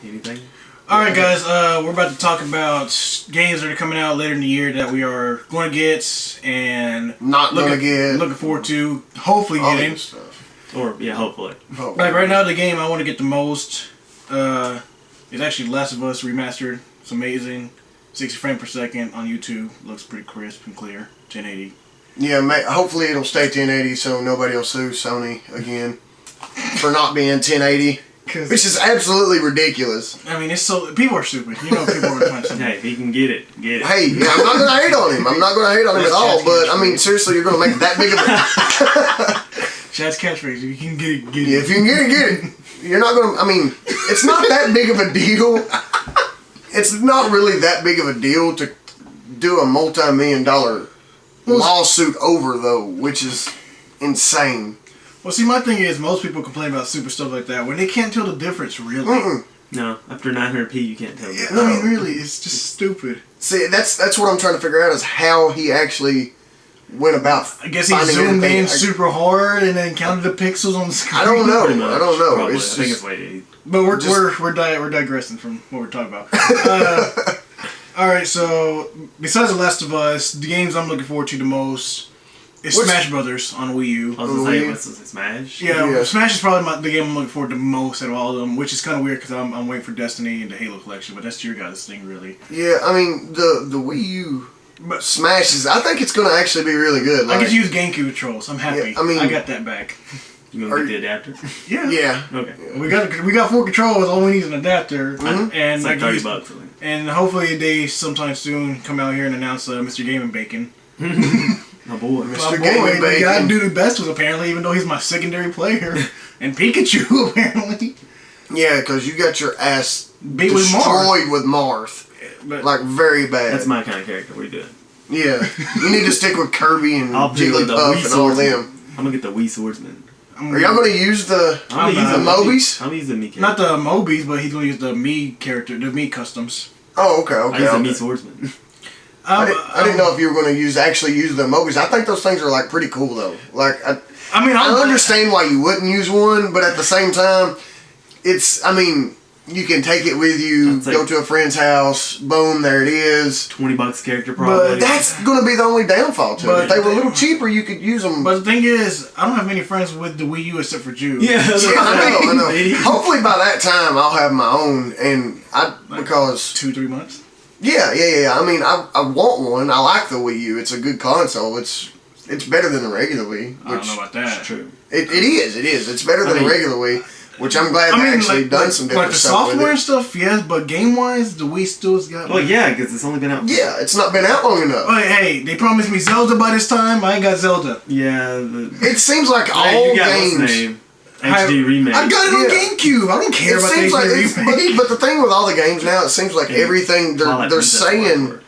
Anything? All right, guys. We're about to talk about games that are coming out later in the year that we are going to get and looking forward to. Hopefully getting. Or hopefully. Like right now, the game I want to get the most is actually Last of Us Remastered. It's amazing. 60 frames per second on YouTube. Looks pretty crisp and clear. 1080. Yeah, hopefully it'll stay 1080 so nobody will sue Sony again for not being 1080. Which is absolutely ridiculous. I mean, it's so... People are stupid. You know people are trying to... Hey, if he can get it. Hey, yeah, I'm not going to hate on him. I'm not going to hate on him at all. But, I mean, seriously, you're going to make that big of a... Chad's catchphrase. If you can get it, get it. Yeah, if you can get it. You're not going to... I mean, it's not that big of a deal. It's not really that big of a deal to do a multi-million-dollar lawsuit over, though, which is insane. Well, see, my thing is, most people complain about super stuff like that when they can't tell the difference, really. No, after 900p, you can't tell. Yeah, I mean, really, it's just stupid. See, that's what I'm trying to figure out is how he actually went about. I guess he zoomed in super hard and then counted the pixels on the screen. I don't know. Probably. I think it's way. But we're digressing from what we're talking about. All right, so besides The Last of Us, the games I'm looking forward to the most. It's Smash Brothers on Wii U. I was going to say, what's this, Smash? Yeah, Smash is probably the game I'm looking forward to most out of all of them, which is kind of weird because I'm waiting for Destiny and the Halo collection, but that's your guys' thing, really. Yeah, I mean, the Wii U Smash is... I think it's going to actually be really good. I get to use GameCube controls. I'm happy. Yeah, I mean... I got that back. You going to get the adapter? Yeah. Yeah. Okay. Yeah. We got 4 controls. All we need is an adapter. Mm-hmm. And it's like $30. And hopefully they sometime soon come out here and announce Mr. Game & Bacon. My boy. Mr. Game & Bacon. The guy who do the best was apparently, even though he's my secondary player. And Pikachu, apparently. Yeah, because you got your ass beat destroyed with Marth. Like, very bad. That's my kind of character. What are you doing? Yeah. You need to stick with Kirby and Jigglypuff and all them. I'm going to get the Wii Swordsman. Are y'all going to use the Mobies? I'm going to use the Mii character. Not the Mobies, but he's going to use the Mii character, the Mii customs. Oh, okay. I use the Mii Swordsman. I didn't know if you were going to actually use the Mobies. I think those things are like pretty cool though. Like I understand why you wouldn't use one, but at the same time, you can take it with you, go to a friend's house, boom, there it is. $20 character probably. But that's going to be the only downfall to it. If they were a little cheaper, you could use them. But the thing is, I don't have many friends with the Wii U except for Jude. Yeah, I know. Hopefully by that time I'll have my own, and because 2-3 months. Yeah. I mean, I want one. I like the Wii U. It's a good console. It's better than the regular Wii. I don't know about that. It's true. It is. It's better than the regular Wii, which I'm glad they actually done some different stuff with it. Like the software and stuff, yes, but game-wise, the Wii still's got... Well, yeah, because it's only been out... Yeah, it's not been out long enough. Oh, hey, they promised me Zelda by this time. I ain't got Zelda. Yeah. It seems like all games... HD remake. I got it on GameCube. I don't care about the HD remake. But the thing with all the games now, it seems like everything they're saying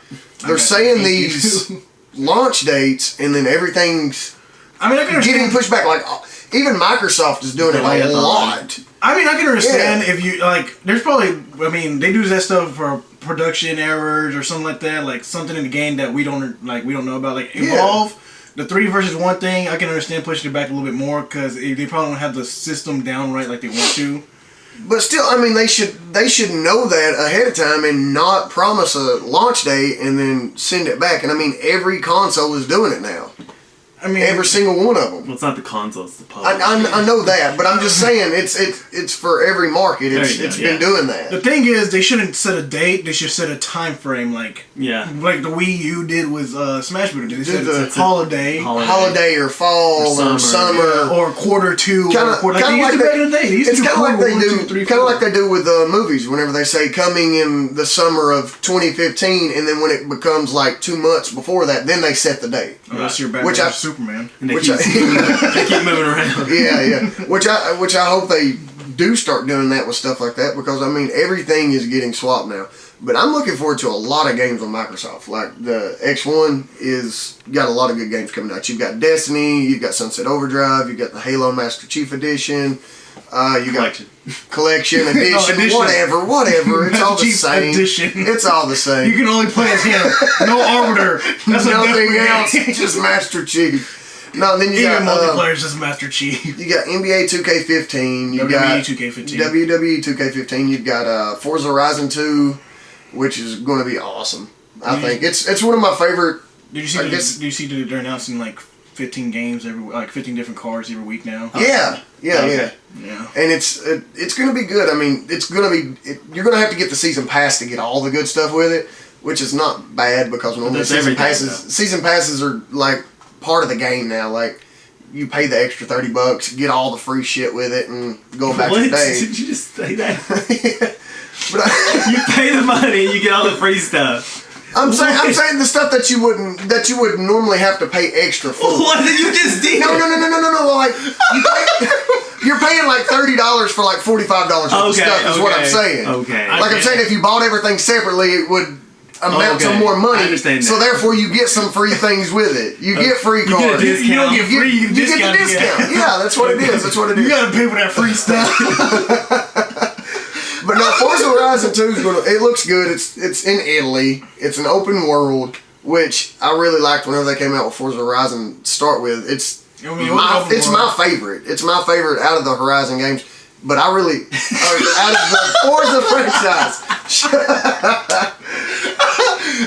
these launch dates, and then everything's getting pushed back. Like even Microsoft is doing it a lot. I mean, I can understand if you like. There's probably. I mean, they do that stuff for production errors or something like that. Like something in the game that we don't know about. Like Evolve. The 3 versus 1 thing, I can understand pushing it back a little bit more because they probably don't have the system down right like they want to. But still, I mean, they should know that ahead of time and not promise a launch date and then send it back. And I mean, every console is doing it now. I mean, every single one of them. Well, it's not the console; it's the public. I know that, but I'm just saying it's for every market. It's been doing that. The thing is, they shouldn't set a date. They should set a time frame, like the Wii U did with Smash Bros. They said it's a holiday or fall or summer or quarter two. Kind of like they do with movies. Whenever they say coming in the summer of 2015, and then when it becomes like 2 months before that, then they set the date. Oh, that's your Batman. Superman. And they keep moving around. Yeah. Which I hope they do start doing that with stuff like that, because I mean everything is getting swapped now. But I'm looking forward to a lot of games on Microsoft. Like the X1 is got a lot of good games coming out. You've got Destiny, you've got Sunset Overdrive, you've got the Halo Master Chief Edition. You got collection edition, whatever. It's all the same. Edition. It's all the same. You can only play as him. No Arbiter. That's nothing else. Just Master Chief. No, then you Even got multiplayer's just Master Chief. you got NBA 2K15. You got 2K15. WWE 2K15. You've got Forza Horizon 2, which is going to be awesome. I think it's one of my favorite. Did you see? Did you see that they're announcing like 15 games like 15 different cars every week now? Yeah. Yeah. And it's going to be good. I mean, it's going to be. You're going to have to get the season pass to get all the good stuff with it, which is not bad because normally season passes are like part of the game now. Like you pay the extra $30, get all the free shit with it, and go back to the day. Did you just say that? But you pay the money, you get all the free stuff. I'm saying the stuff that you would normally have to pay extra for. What did you just do? No. Like you're paying like $30 for like $45 worth of stuff. Is what I'm saying. Okay. Like I'm saying, if you bought everything separately, it would amount to more money. I understand that. So therefore, you get some free things with it. You get free cards. You don't get free. You get the discount. Yeah, that's what it is. That's what it is. You gotta pay for that free stuff. But no, Forza Horizon 2 is it looks good. It's in Italy. It's an open world, which I really liked whenever they came out with Forza Horizon to start with. It's my favorite. It's my favorite out of the Horizon games. But I really out of the Forza franchise.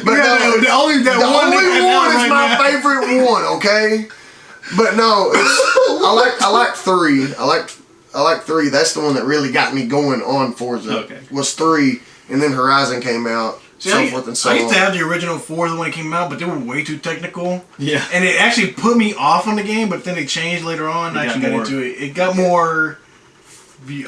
But the only one is my favorite one, okay? But no, I like 3. I like 3. That's the one that really got me going on Forza. Okay. Was 3, and then Horizon came out, so forth and so on. I used to have the original Forza when it came out, but they were way too technical. Yeah. And it actually put me off on the game, but then it changed later on. I actually got into it. It got more,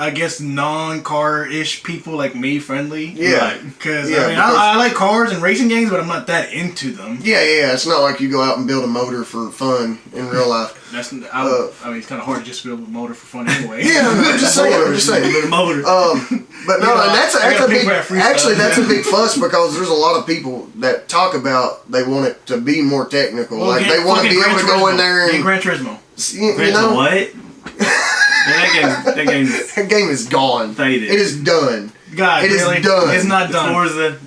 I guess, non-car-ish people like me friendly. Yeah. Because I like cars and racing games, but I'm not that into them. Yeah. It's not like you go out and build a motor for fun in real life. I mean, it's kind of hard to just build a motor for fun anyway. Yeah, I'm just saying. A motor. But no, and that's a big fuss because there's a lot of people that talk about they want it to be more technical. Well, like they want to be able to go in there and Gran Turismo. What? That game is gone. Faded. It is done. God, it is done. It's not done. Forza.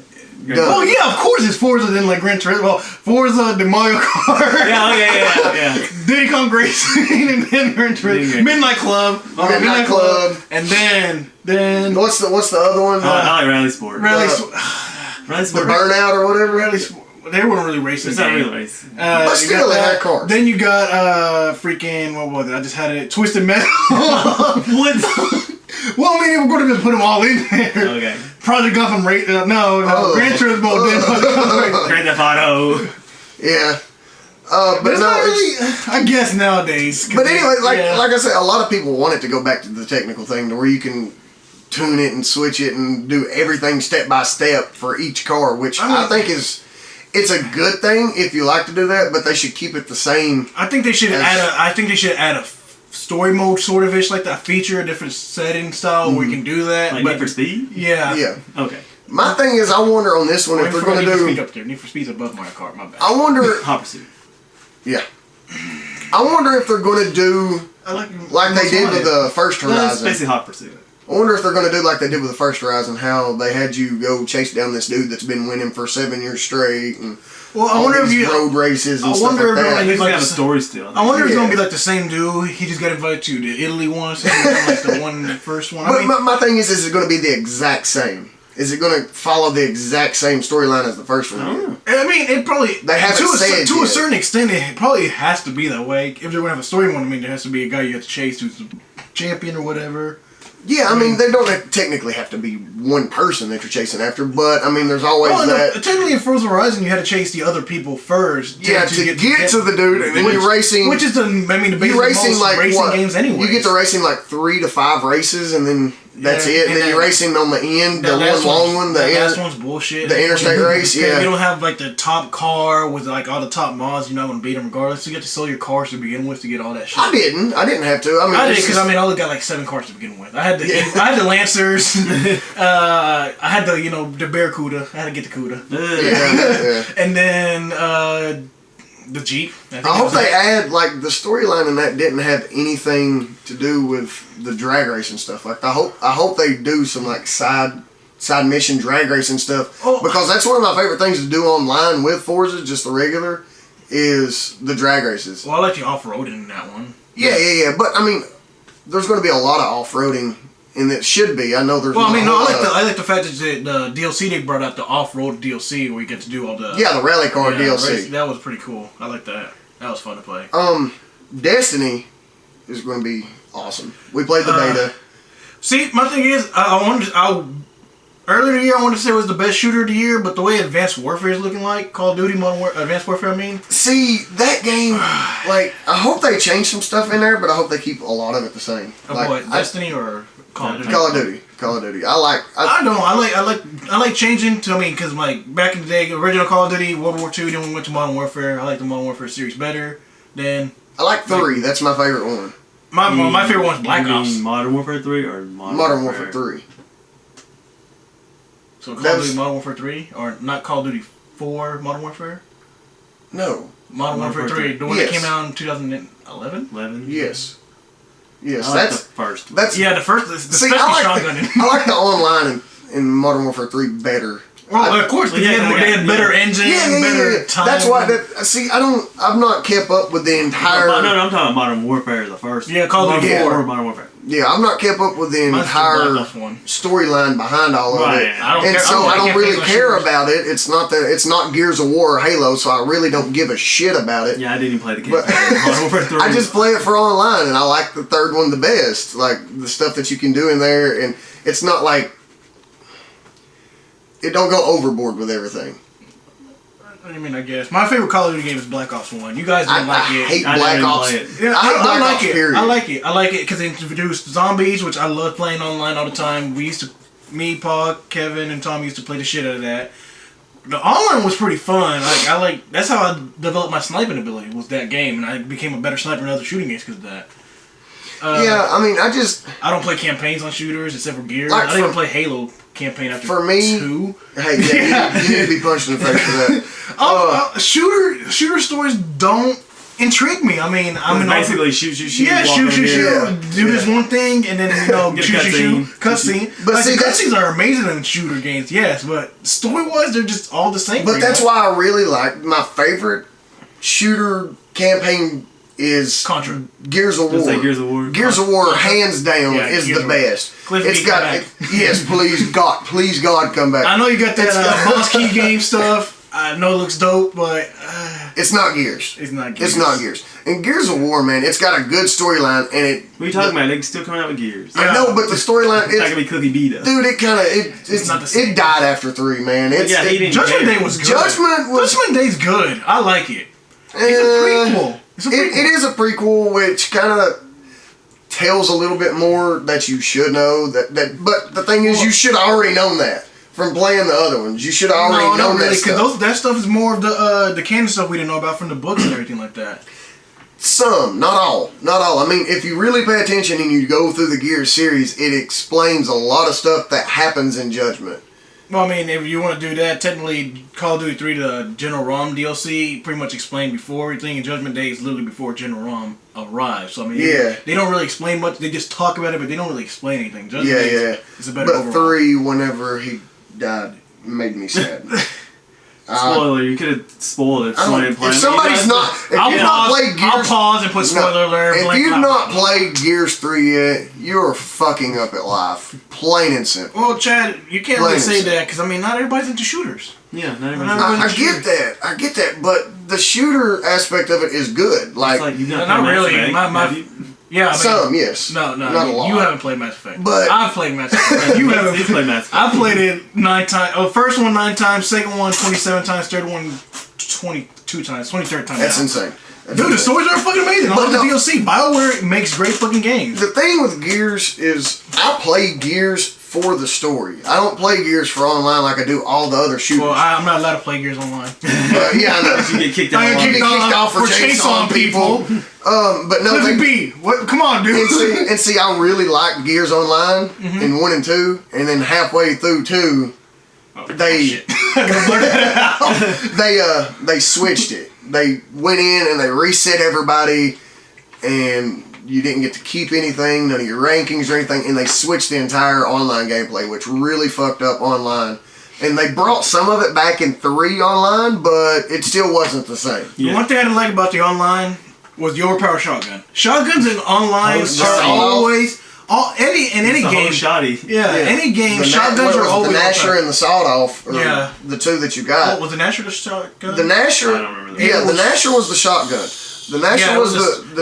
Done. Oh yeah, of course it's Forza then like Gran Turismo. Well, Forza, the Mario Kart. Yeah. Diddy Kong Racing and then Gran Turismo. Midnight Club. Midnight Club. And then what's the other one? I like Rally Sport. Rally the Burnout or whatever. Rally Sport. They weren't really racing. It's not really racing. But still, they had cars. Then you got freaking what was it? I just had it. Twisted Metal. What? Well, I mean, we're going to just put them all in there. Okay. Project Gotham Race. Gran Turismo. Then Grand Theft Auto. Yeah. But it's no, not really, I guess nowadays. But anyway, like I said, a lot of people want it to go back to the technical thing, to where you can tune it and switch it and do everything step by step for each car, which I think it's a good thing if you like to do that. But they should keep it the same. I think they should add a story mode sort of ish, like that feature, a different setting style where you can do that. Like Need for Speed? Yeah. Okay. My thing is, I wonder on this one if they're going to do. Speed up there. Need for Speed's above Mario Kart. My bad. I wonder. Hot Pursuit. Yeah. I wonder if they're going to do like they did with the first Horizon. It's basically Hot Pursuit. I wonder if they're going to do like they did with the first Horizon, how they had you go chase down this dude that's been winning for 7 years straight, and I wonder if road races and stuff like that. He's have a story still. I wonder if it's going to be like the same dude. He just got invited to the Italy one, so like the first one. But my thing is it going to be the exact same? Is it going to follow the exact same storyline as the first one? I mean, it probably. They haven't said to a certain extent, it probably has to be that way. If they're going to have a story one, I mean, there has to be a guy you have to chase who's the champion or whatever. Yeah, I mean, they don't technically have to be one person that you're chasing after, but I mean, there's always that. No, technically, in Forza Horizon, you had to chase the other people first. To get to the dude, and then you're racing. Which is the basic most racing games anyway. You get to racing like 3 to 5 races, and then that's it. And then you're racing on the end, the one long one. The last one's bullshit. The interstate race, yeah. You don't have like the top car with like all the top mods. You're not going to beat them regardless. You get to sell your cars to begin with to get all that shit. I didn't have to. I did because I only got like 7 cars to begin with. I had the Lancers. I had the Barracuda. I had to get the Cuda. Yeah. And then the Jeep. I hope they add like the storyline in that didn't have anything to do with the drag racing stuff. Like I hope they do some like side mission drag racing stuff because that's one of my favorite things to do online with Forza, just the regular. is the drag races. Well, I let you off-road in that one. Yeah. But I mean, there's going to be a lot of off-roading, and it should be. I know there's. Well, I mean, no, I like the fact that the DLC they brought out, the off-road DLC, where you get to do all the the rally car DLC. Race, that was pretty cool. I like that. That was fun to play. Destiny is going to be awesome. We played the beta. See, my thing is, earlier in the year I wanted to say it was the best shooter of the year, but the way Advanced Warfare is looking like, Call of Duty Advanced Warfare, I mean. See, that game, like, I hope they change some stuff in there, but I hope they keep a lot of it the same. Destiny or Call of Duty? Call of Duty. I like changing to, I mean, because like back in the day, original Call of Duty, World War II, then we went to Modern Warfare. I like the Modern Warfare series better than. I like 3. That's my favorite one. My favorite one's Black Ops. Modern Warfare 3 or Modern Warfare 3. So Call of Duty Modern Warfare 3? Or not Call of Duty 4 Modern Warfare? No. Modern Warfare 3. The one that came out in 2011? 11? Yes. Yes, that's the first. That's the first. Especially shotgunning. I like the online in Modern Warfare 3 better. Well, of course, they had better engine, better time. That's why. I've not kept up with the entire. No, I'm talking about Modern Warfare, the first. Yeah, Call of Duty 4. Modern Warfare. Yeah, I've not kept up with the entire storyline behind all of it, I don't really care about it. It's not Gears of War or Halo, so I really don't give a shit about it. Yeah, I didn't even play the game. Modern Warfare 3. I just play it for online, and I like the third one the best. Like the stuff that you can do in there, and it's not like it don't go overboard with everything. I mean, I guess my favorite Call of Duty game is Black Ops 1. You guys don't like it. I hate Black Ops. Yeah, I hate Black Ops. Period. I like it. I like it because they introduced zombies, which I love playing online all the time. Me, Paul, Kevin, and Tom used to play the shit out of that. The online was pretty fun. That's how I developed my sniping ability. Was that game, and I became a better sniper in other shooting games because of that. I mean, I don't play campaigns on shooters except for Gears. I don't even play Halo campaign after 2. Hey, you need to be punched in the face for that. Shooter stories don't intrigue me. I mean, basically shoot. Yeah, shoot. Do this one thing and then shoot. Cutscene. But see, cutscenes are amazing in shooter games. Yes, but story wise, they're just all the same. But that's why I really like my favorite shooter campaign is Contra. Gears of War. Gears of War. Gears of War, hands down, is the best. It's got yes, please God, come back. I know you got that boss key game stuff. I know it looks dope, but it's not Gears. It's not Gears. It's not Gears. And Gears of War, man, it's got a good storyline, and it. What are you talking about? They're still coming out with Gears. I know, but the storyline. It's not gonna be Cookie Beta. Dude, it's not the same. It died after 3, man. Judgment Day was good. Judgment Day's good. I like it. It's a prequel. It is a prequel, which kind of tells a little bit more that you should know. But the thing is, you should have already known that from playing the other ones. You should have already known that stuff. Because that stuff is more of the canon stuff we didn't know about from the books and everything like that. Some, not all. I mean, if you really pay attention and you go through the Gears series, it explains a lot of stuff that happens in Judgment. Well, I mean, if you want to do that, technically, Call of Duty 3, the General ROM DLC, pretty much explained before everything, and Judgment Day is literally before General ROM arrives. So, I mean, they don't really explain much. They just talk about it, but they don't really explain anything. Judgment Day is a better overall. 3, whenever he died, made me sad. Spoiler, you could have spoiled it. If somebody's not... I'll pause and put spoiler alert. If you've not played Gears 3 yet, you're fucking up at life. Plain and simple. Well, Chad, you can't really say that, because, I mean, not everybody's into shooters. Yeah, not everybody's into shooters. I get that, but the shooter aspect of it is good. Like you've not really. Yeah, I mean, some, yes. No, not a lot. You haven't played Mass Effect. But I've played Mass Effect. You haven't played Mass Effect. I played it 9 times. Oh, first one 9 times, second one 27 times, third one 22 times, 23rd time. That's insane. Dude, the stories are fucking amazing. I love the DLC. BioWare makes great fucking games. The thing with Gears is I play Gears for the story. I don't play Gears for online like I do all the other shooters. Well, I'm not allowed to play Gears online. Yeah, I know. You get kicked off for chasing people. But no, What? Come on, dude. And see, I really like Gears Online in 1 and 2, and then halfway through 2, they switched it. They went in and they reset everybody, and you didn't get to keep anything, none of your rankings or anything, and they switched the entire online gameplay, which really fucked up online. And they brought some of it back in 3 online, but it still wasn't the same. The one thing I didn't like about the online was the overpowered shotgun. Shotguns in online are always any game. Shoddy. Yeah, any game. Shotguns are always the Nasher and the sawed-off. Yeah, the two that you got. What was the Nasher the shotgun? The Nasher. I don't remember that. Yeah, the Nasher was the shotgun. The Nasher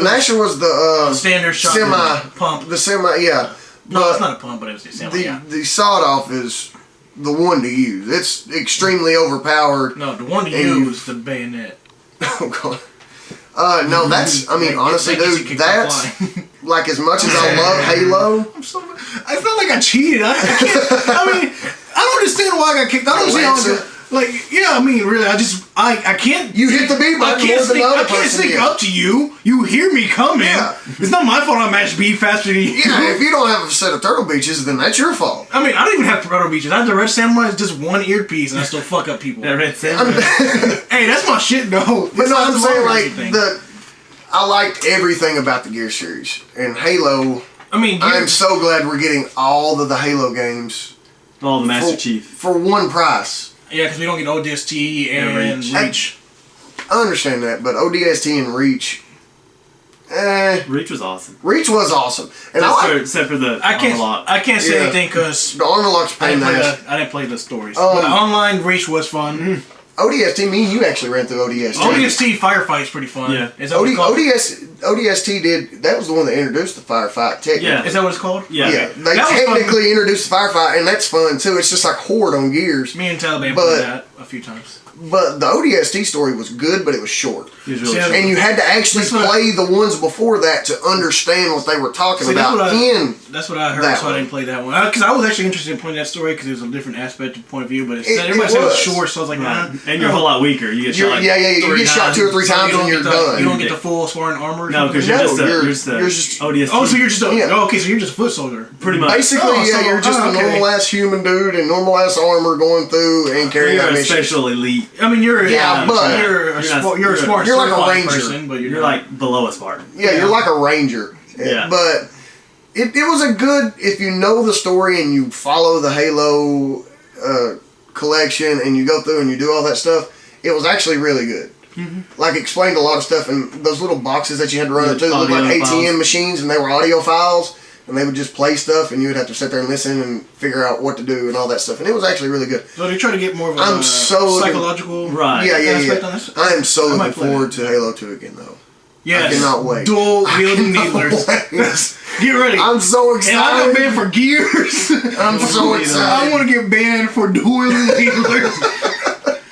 Nasher was the standard shotgun pump. The semi, yeah. No, it's not a pump, but it was the semi. The sawed-off is the one to use. It's extremely overpowered. No, the one to use the bayonet. Oh god. No, that's. I mean, honestly, dude, that's like as much as I love Halo. It's not like I cheated. I can't. I mean, I don't understand why I got kicked. I don't understand. Like, yeah, I mean, really, I can't. You hit the B button. I can't sneak up to you. You hear me coming. Yeah. It's not my fault I match B faster than you. Yeah, if you don't have a set of turtle beaches, then that's your fault. I mean, I don't even have turtle beaches. I have the red samurai. It's just one earpiece, and I still fuck up people. That red samurai. Hey, that's my shit, though. But no, I'm saying like I liked everything about the Gear series and Halo. I mean, I'm so glad we're getting all of the Halo games. All the Master Chief for one price. Yeah, because we don't get ODST and Reach. I understand that, but ODST and Reach. Reach was awesome. Reach was awesome, and except for the armor lock. I can't say anything because the armor lock's pain. I didn't play the stories. But online Reach was fun. ODST, me and you actually ran through ODST. ODST Firefight's pretty fun. Yeah. Is that what it's called? ODST did. That was the one that introduced the firefight. Technically. Yeah. Is that what it's called? Yeah. Yeah. They technically introduced the firefight, and that's fun too. It's just like Horde on Gears. Me and Taliban played that a few times. But the ODST story was good, but it was short. It was really short. And you had to actually play the ones before that to understand what they were talking about. That's what I heard, so I didn't play that one. Because I was actually interested in playing that story because it was a different aspect of point of view, but everybody said it was short, so I was like, And you're a whole lot weaker. You get shot you get shot 2 or 3 times and you're done. You don't get the full sparring armor? No, because you're just ODST. Oh, so you're just okay, so you're just a foot soldier. Pretty much. Basically, you're just a normal-ass human dude in normal-ass armor going through and carrying out missions. You're a special elite. I mean, you're but you're a Spartan. You're like a ranger, person, but you're like below a Spartan. Yeah, you're like a ranger. Yeah, but it was a good, if you know the story and you follow the Halo collection and you go through and you do all that stuff. It was actually really good. Mm-hmm. Like explained a lot of stuff, and those little boxes that you had to run into looked like ATM machines, and they were audio files. And they would just play stuff, and you would have to sit there and listen and figure out what to do and all that stuff. And it was actually really good. So they try to get more of a psychological aspect on this? I am so looking forward to Halo 2 again, though. Yes. I cannot wait. Dual wielding needlers. Get ready. I'm so excited. And I got banned for Gears. I'm so excited. I want to get banned for dual wielding needlers.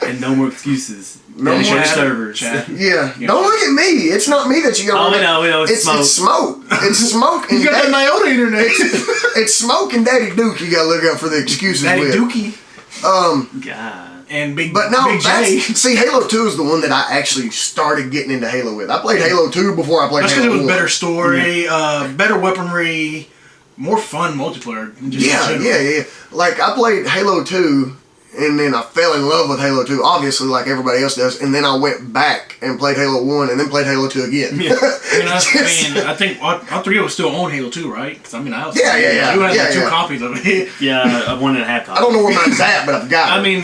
And no more excuses. No more servers. Yeah. Don't look at me. It's not me that you got to we know. It's smoke. It's smoke. It's smoke. You got the Iota internet. It's smoke and Daddy Duke. You got to look out for the excuses Daddy with. Dookie. God. And Big But no, Big J. See, Halo 2 is the one that I actually started getting into Halo with. I played Halo 2 before I played Halo 1. That's because it was better story, better weaponry, more fun multiplayer. Yeah. Like, I played Halo 2, and then I fell in love with Halo 2, obviously, like everybody else does. And then I went back and played Halo 1, and then played Halo 2 again. Yeah. I think all three of us still own Halo 2, right? Because, I mean, I was... Yeah. You had 2 copies of it. Yeah, 1.5 copies. I don't know where mine's at, but I've got it. I mean,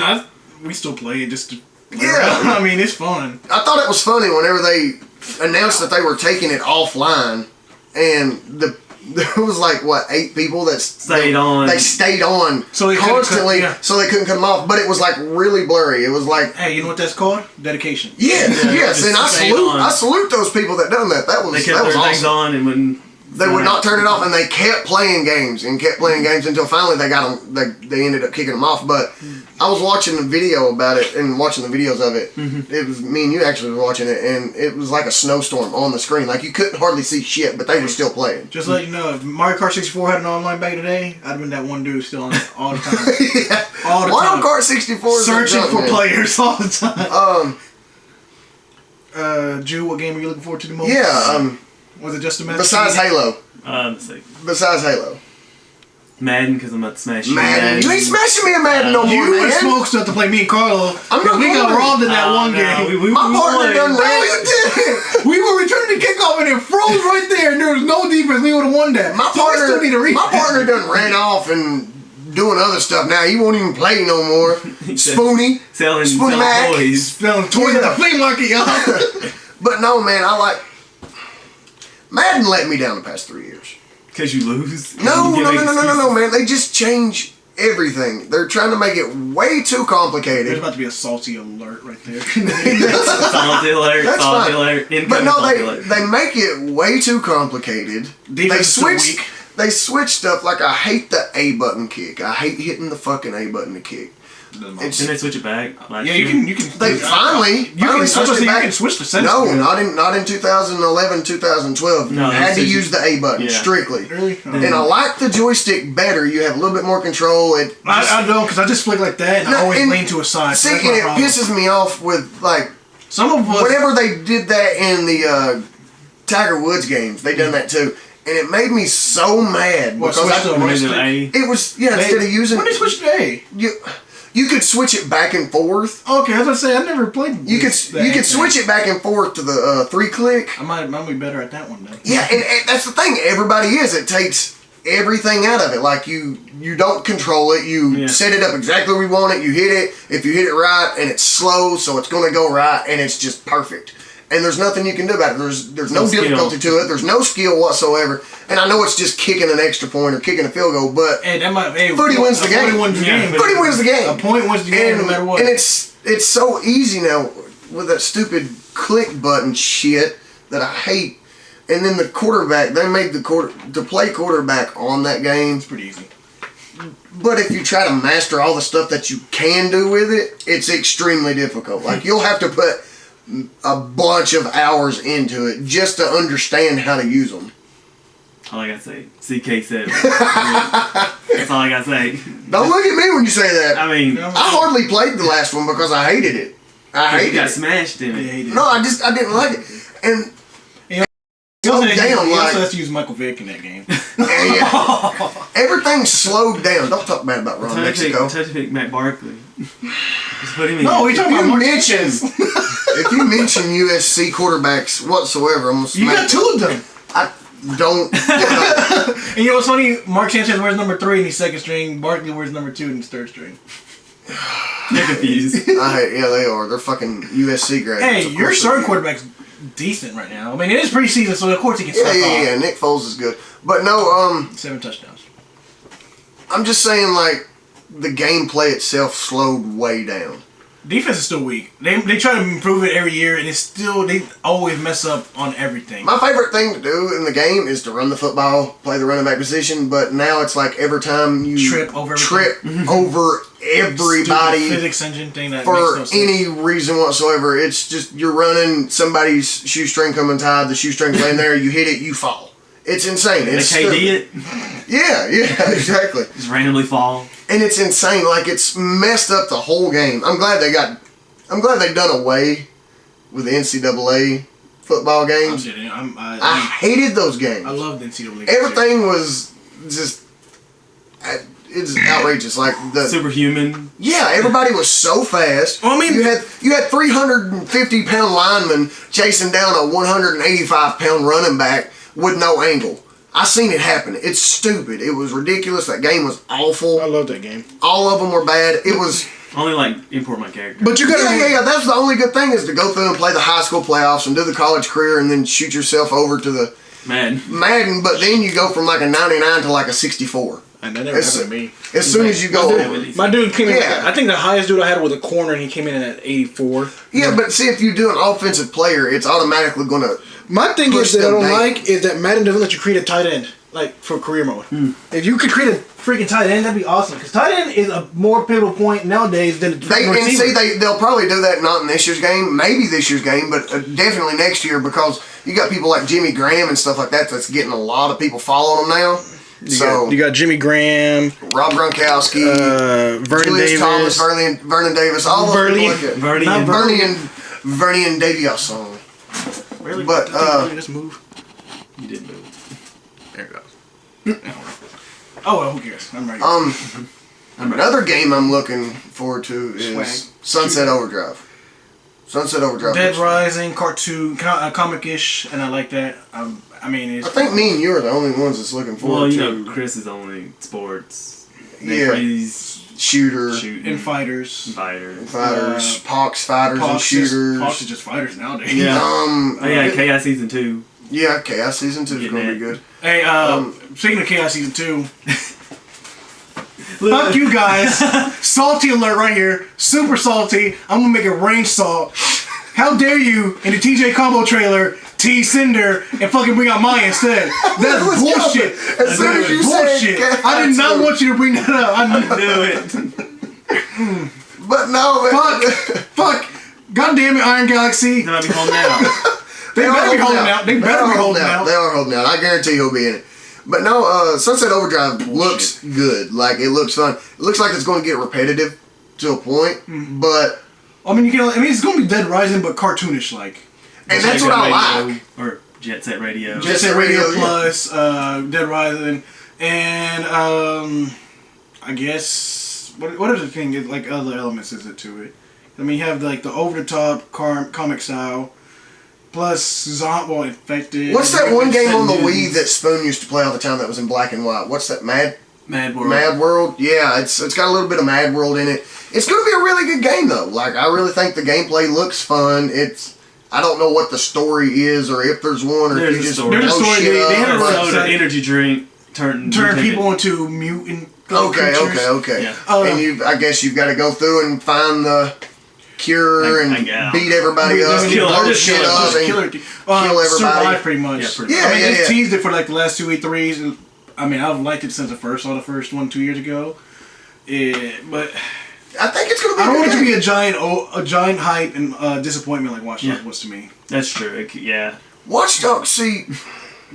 we still play it just to play around. I mean, it's fun. I thought it was funny whenever they announced that they were taking it offline, and there was like 8 people that stayed on. They stayed on so constantly, so they couldn't cut them off. But it was like really blurry. It was like, hey, you know what that's called? Dedication. Yes, and I salute those people that done that. That was they kept their things on, and when they would not turn it off, and they kept playing games until finally they got them. They ended up kicking them off. But I was watching the video about it and watching the videos of it. Mm-hmm. It was me and you actually were watching it, and it was like a snowstorm on the screen. Like you couldn't hardly see shit, but they were still playing. Just to let you know, if Mario Kart 64 had an online back today, I'd have been that one dude still on it all the time. All the Mario time. Kart 64 searching for players all the time. Jew, what game are you looking forward to the most? Yeah. Was it just a match? Besides Halo. Besides Halo. Madden, because I'm about to smash you. Madden. You ain't smashing me in Madden no more, you man. You smoke stuff to play me and Carlo. We got robbed in that one game. My partner done ran. We were returning the kickoff and it froze right there, and there was no defense. We would have won that. My partner done ran off and doing other stuff now. He won't even play no more. Spoonie. Selling Mac. toys. Selling toys at the flea market, y'all. But no, man, Madden let me down the past 3 years. Because you lose? No, man. They just change everything. They're trying to make it way too complicated. There's about to be a salty alert right there. Salty alert, That's salty fine. alert. But no, salty alert. they make it way too complicated. They switch stuff. Like, I hate the A button kick. I hate hitting the fucking A button to kick. Can they switch it back? Yeah, you can. They finally switched it back. You can switch the settings. No, not in 2011, 2012. No, you had to use the A button strictly. Really? And I like the joystick better. You have a little bit more control. I don't, because I just flick like that and I always lean to a side. See, and it pisses me off with, like, some of us, whenever they did that in the Tiger Woods games, they done that too. And it made me so mad because it was instead of using when they switched to A, you could switch it back and forth. Okay, I was gonna say I never played. You could switch it back and forth to the 3-click. I might be better at that one then. Yeah, and that's the thing. Everybody is. It takes everything out of it. Like you don't control it. You set it up exactly where you want it. You hit it. If you hit it right, and it's slow, so it's gonna go right, and it's just perfect. And there's nothing you can do about it. There's no difficulty to it. There's no skill whatsoever. And I know it's just kicking an extra point or kicking a field goal, but Footy wins the game. Footy wins the game. A point wins the game no matter what. And it's so easy now with that stupid click button shit that I hate. And then the quarterback, they made to play quarterback on that game. It's pretty easy. But if you try to master all the stuff that you can do with it, it's extremely difficult. Like, you'll have to put a bunch of hours into it just to understand how to use them. All I gotta say, CK7. That's all I gotta say. Don't look at me when you say that. I mean, I hardly played the last one because I hated it. You got smashed in it. No, I didn't like it. And slowed down. He also has to use Michael Vick in that game. Everything slowed down. Don't talk bad about Ron Mexico. Touch pick Matt Barkley. Just put him in. No, we talking about if you mention USC quarterbacks whatsoever, I'm gonna smack you got two of them. I don't. And you know what's funny? Mark Sanchez wears number 3 and he's second string. Barkley wears number 2 and he's third string. They're confused. They are. They're fucking USC graduates. Hey, your starting quarterback's decent right now. I mean, it is preseason, so of course he can step off. Yeah. Nick Foles is good, but no. 7 touchdowns. I'm just saying, like, the gameplay itself slowed way down. Defense is still weak. They try to improve it every year, and they always mess up on everything. My favorite thing to do in the game is to run the football, play the running back position, but now it's like every time you trip over everybody stupid physics engine thing that for makes no sense. any reason whatsoever. It's just you're running, somebody's shoestring coming tied, the shoestring's laying there, you hit it, you fall. It's insane. It's KD it? Yeah, exactly. Just randomly fall. And it's insane. Like, it's messed up the whole game. I'm glad they done away with the NCAA football games. I hated those games. I love the NCAA. Everything was just, it's outrageous. Like the superhuman. Yeah, everybody was so fast. Well, I mean, you had 350-pound linemen chasing down a 185-pound running back with no angle. I seen it happen. It's stupid. It was ridiculous. That game was awful. I love that game. All of them were bad. It was only like import my character. But you got that's the only good thing is to go through and play the high school playoffs and do the college career and then shoot yourself over to the Madden. But then you go from like a 99 to like a 64. And that never happened to me. As soon as you go my dude came in. I think the highest dude I had was a corner, and he came in at 84. Yeah, but see, if you do an offensive player, it's automatically going to. My thing is that I don't like is that Madden doesn't let you create a tight end, like for career mode. If you could create a freaking tight end, that'd be awesome. Because tight end is a more pivotal point nowadays than they'll probably do that not in this year's game, maybe this year's game, but definitely next year because you got people like Jimmy Graham and stuff like that that's getting a lot of people following them now. You got Jimmy Graham, Rob Gronkowski, Vernon Julius Davis, Thomas, Vernon Davis, all those people like that. Vernie and Davios song. Really? But just move. You did move. There it goes. Oh well, who cares? I'm ready. Another game I'm looking forward to is Sunset Overdrive. Sunset Overdrive. Dead Rising, cartoon, comic-ish, and I like that. I mean, I think me and you are the only ones that's looking forward to. Well, Chris is only sports. Freeze, shooter, and fighters. Pox fighters, and shooters. Pox is just fighters nowadays. Yeah. Chaos Season 2. Yeah, Chaos Season 2 is going to be good. Hey, speaking of Chaos Season 2, fuck you guys. Salty alert right here. Super salty. I'm going to make it rain salt. How dare you, in the TJ Combo trailer, tease Cinder and fucking bring out Maya instead. That's bullshit. As soon as you bullshit. said I did not want you to bring that up. I Do it. But no, man. Fuck. God damn it, Iron Galaxy. They might be holding out. They better be holding out. They better be holding out. They are holding out. I guarantee he'll be in it. But no, Sunset Overdrive looks good. Like, it looks fun. It looks like it's going to get repetitive to a point, but... I mean, it's going to be Dead Rising, but cartoonish, like. And that's what I like. Or Jet Set Radio. Jet Set Radio Plus, Dead Rising, and I guess what other thing is like other elements is it to it? I mean, you have like the over the top comic style, plus zombie infected. What's that one game on the Wii that Spoon used to play all the time that was in black and white? What's that? Mad World. Mad World. Yeah, it's got a little bit of Mad World in it. It's going to be a really good game though. Like, I really think the gameplay looks fun. I don't know what the story is, or if there's one, or if you just there's a story. They had a soda, energy drink, turn people into mutant. Okay. Yeah. And I guess you've got to go through and find the cure and beat everybody up, blow shit up, and kill everybody. Survive pretty much. Yeah, they teased it for like the last 2 E3s. I mean, I've liked it since I saw the first one 2 years ago. But I think it's going to be. I don't want it to be a giant hype and disappointment like Watch Dogs was to me. That's true. Yeah. Watch Dogs, see,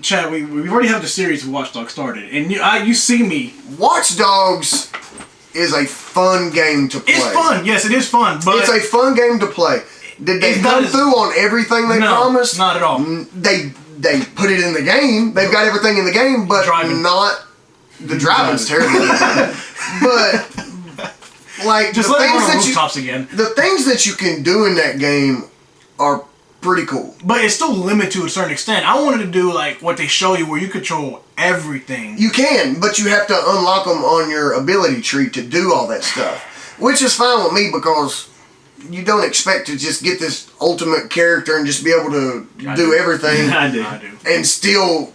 Chad, we already have the series of Watch Dogs started, and you see me. Watch Dogs is a fun game to play. It's fun. Yes, it is fun. But it's a fun game to play. Did they come through on everything they promised? Not at all. They put it in the game. They've got everything in the game, but not the driving's terrible. But like just the let things on that rooftops again. The things that you can do in that game are pretty cool. But it's still limited to a certain extent. I wanted to do like what they show you, where you control everything. You can, but you have to unlock them on your ability tree to do all that stuff, which is fine with me because you don't expect to just get this ultimate character and just be able to do everything. I do. And still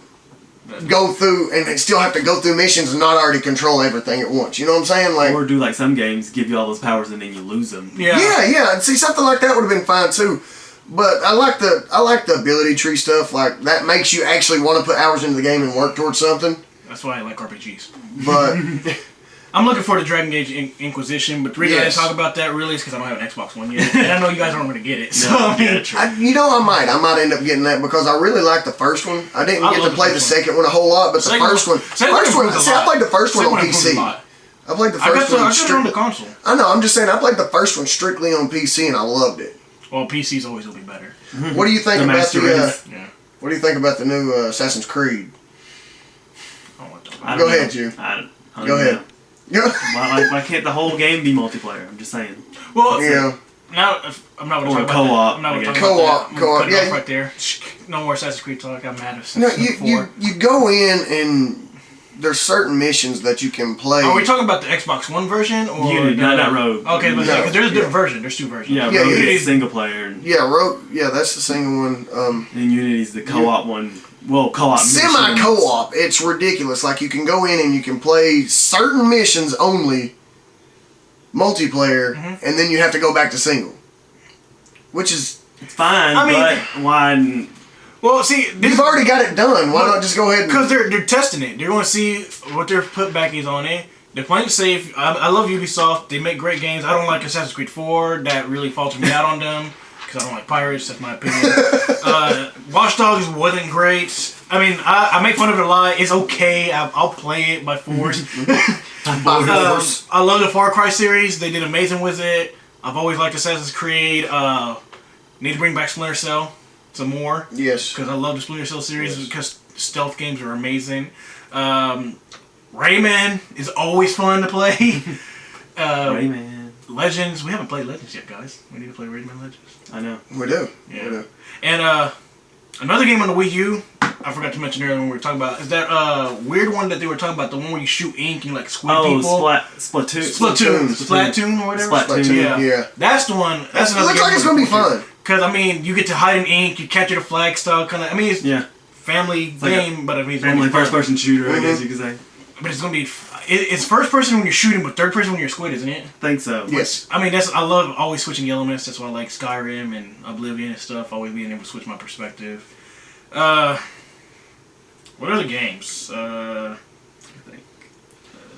go through, and they still have to go through missions and not already control everything at once. You know what I'm saying? Like, or do like some games, give you all those powers and then you lose them. Yeah. See, something like that would have been fine too. But I like the ability tree stuff. Like, that makes you actually want to put hours into the game and work towards something. That's why I like RPGs. But I'm looking forward to Dragon Age Inquisition, but the reason I didn't talk about that really is because I don't have an Xbox One yet, and I know you guys aren't going to get it. So I might end up getting that because I really like the first one. I didn't get to play the second one a whole lot, but the first one. I played the first one on PC. I played the first one. I got it on the console. I know. I'm just saying. I played the first one strictly on PC, and I loved it. Well, PC's always will be better. What do you think about Master Race. What do you think about the new Assassin's Creed? Go ahead, you. Go ahead. Why can't the whole game be multiplayer? I'm just saying. Well, now I'm not going to talk about co-op. I'm not going to talk co-op. Co-op. Yeah, right there. No more Assassin's Creed talk. I'm mad at Assassin's Creed 4. You go in and there's certain missions that you can play. Are we talking about the Xbox One version or Unity? Not Rogue. Okay, but because there's a different version. There's two versions. Yeah, Rogue is single player. Rogue. Yeah, that's the single one. And Unity's the co-op one. Well, co-op. Semi-co-op. It's ridiculous. Like, you can go in and you can play certain missions only multiplayer, and then you have to go back to single, which is fine. But why? Well, see, you've already got it done. Why not just go ahead? Because they're testing it. They're going to see what their putback is on it. They're playing it safe. I love Ubisoft. They make great games. I don't like Assassin's Creed 4. That really faltered me out on them because I don't like pirates. That's my opinion. Watch Dogs wasn't great. I mean, I make fun of it a lot. It's okay. I'll play it by force. I love the Far Cry series. They did amazing with it. I've always liked Assassin's Creed. Need to bring back Splinter Cell some more. Yes. Because I love the Splinter Cell series because stealth games are amazing. Rayman is always fun to play. Rayman. Legends. We haven't played Legends yet, guys. We need to play Rayman Legends. I know. We do. Yeah. We do. And another game on the Wii U I forgot to mention earlier when we were talking about is that weird one that they were talking about, the one where you shoot ink and like squid people. Splatoon or whatever. Splatoon. Yeah. That's the one. That's another. It looks like it's gonna be fun. Because I mean, you get to hide in ink, you capture the flag style kind of. I mean, it's family game, but I mean, it's family first person shooter, I guess you could say. But it's gonna be. It's first person when you're shooting, but third person when you're a squid, isn't it? I think so. Yes. I mean, I love always switching the elements. That's why I like Skyrim and Oblivion and stuff. Always being able to switch my perspective. What other games? I think.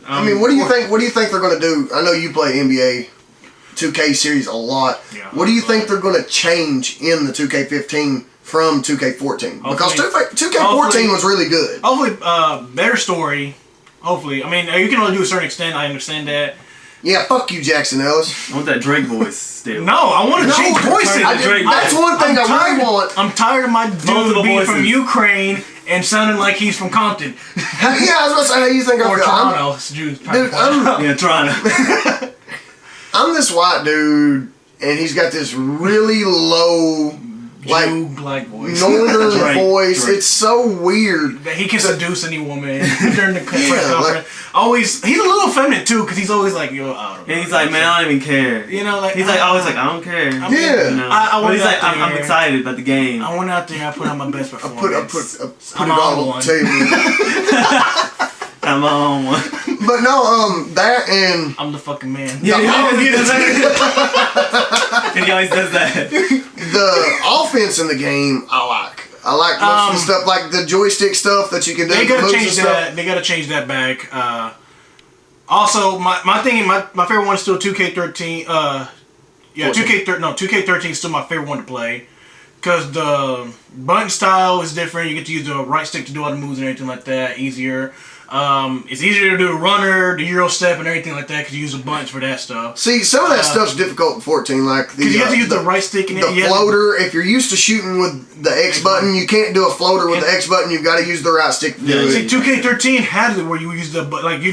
I mean, what do you think? What do you think they're gonna do? I know you play NBA 2K series a lot. Yeah, what do you think they're gonna change in the 2K15 from 2K14? Because 2K14 was really good. Hopefully, better story. Hopefully, I mean, you can only do a certain extent. I understand that. Yeah, fuck you, Jackson Ellis. I want that Drake voice still. No, I want to change voices. That's one thing I really want. I'm tired of my dude being from Ukraine and sounding like he's from Compton. Yeah, I was gonna say, how you think I feel? Toronto. Dude, Toronto. I'm this white dude, and he's got this really low, black voice. northern voice. Drake. It's so weird. That he can seduce any woman during the press conference. He's a little feminine too, because he's always like, yo, I don't know. And he's like, man, I don't even care. You know, like he's like always like, I don't care. Yeah. You know? But he's like, I'm excited about the game. I went out there, I put on my best performance. I put it all on the table. I'm on one. But no, that and I'm the fucking man. Yeah, and he always does that. The offense in the game, I like. I like most of the stuff, like the joystick stuff that you can do. They gotta change that. They gotta change that back. Also, my favorite one is still 2K13. 2K13 is still my favorite one to play. Because the button style is different. You get to use the right stick to do all the moves and everything like that. Easier. It's easier to do the runner, the Euro step, and everything like that because you use a bunch for that stuff. See, some of that stuff's difficult in 14, like the. Because you have to use the right stick and the floater. If you're used to shooting with the X button, you can't do a floater with the X button. You've got to use the right stick to do it. See, 2K13 had it where you use you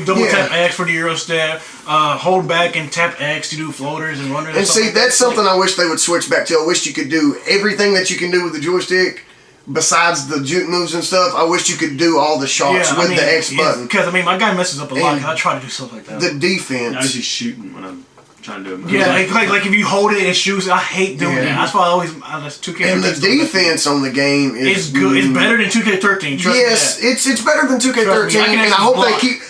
double tap X for the Euro step, hold back and tap X to do floaters and runners. And see, that's something I wish they would switch back to. I wish you could do everything that you can do with the joystick. Besides the juke moves and stuff, I wish you could do all the shots with the X button. Because, my guy messes up a lot because I try to do stuff like that. The defense. I was just shooting when I'm trying to do it. Yeah, like if you hold it and shoots it, I hate doing that. That's why I always, 2K13. And the defense on the game is good. It's better than 2K13. Yes, it's better than 2K13, and I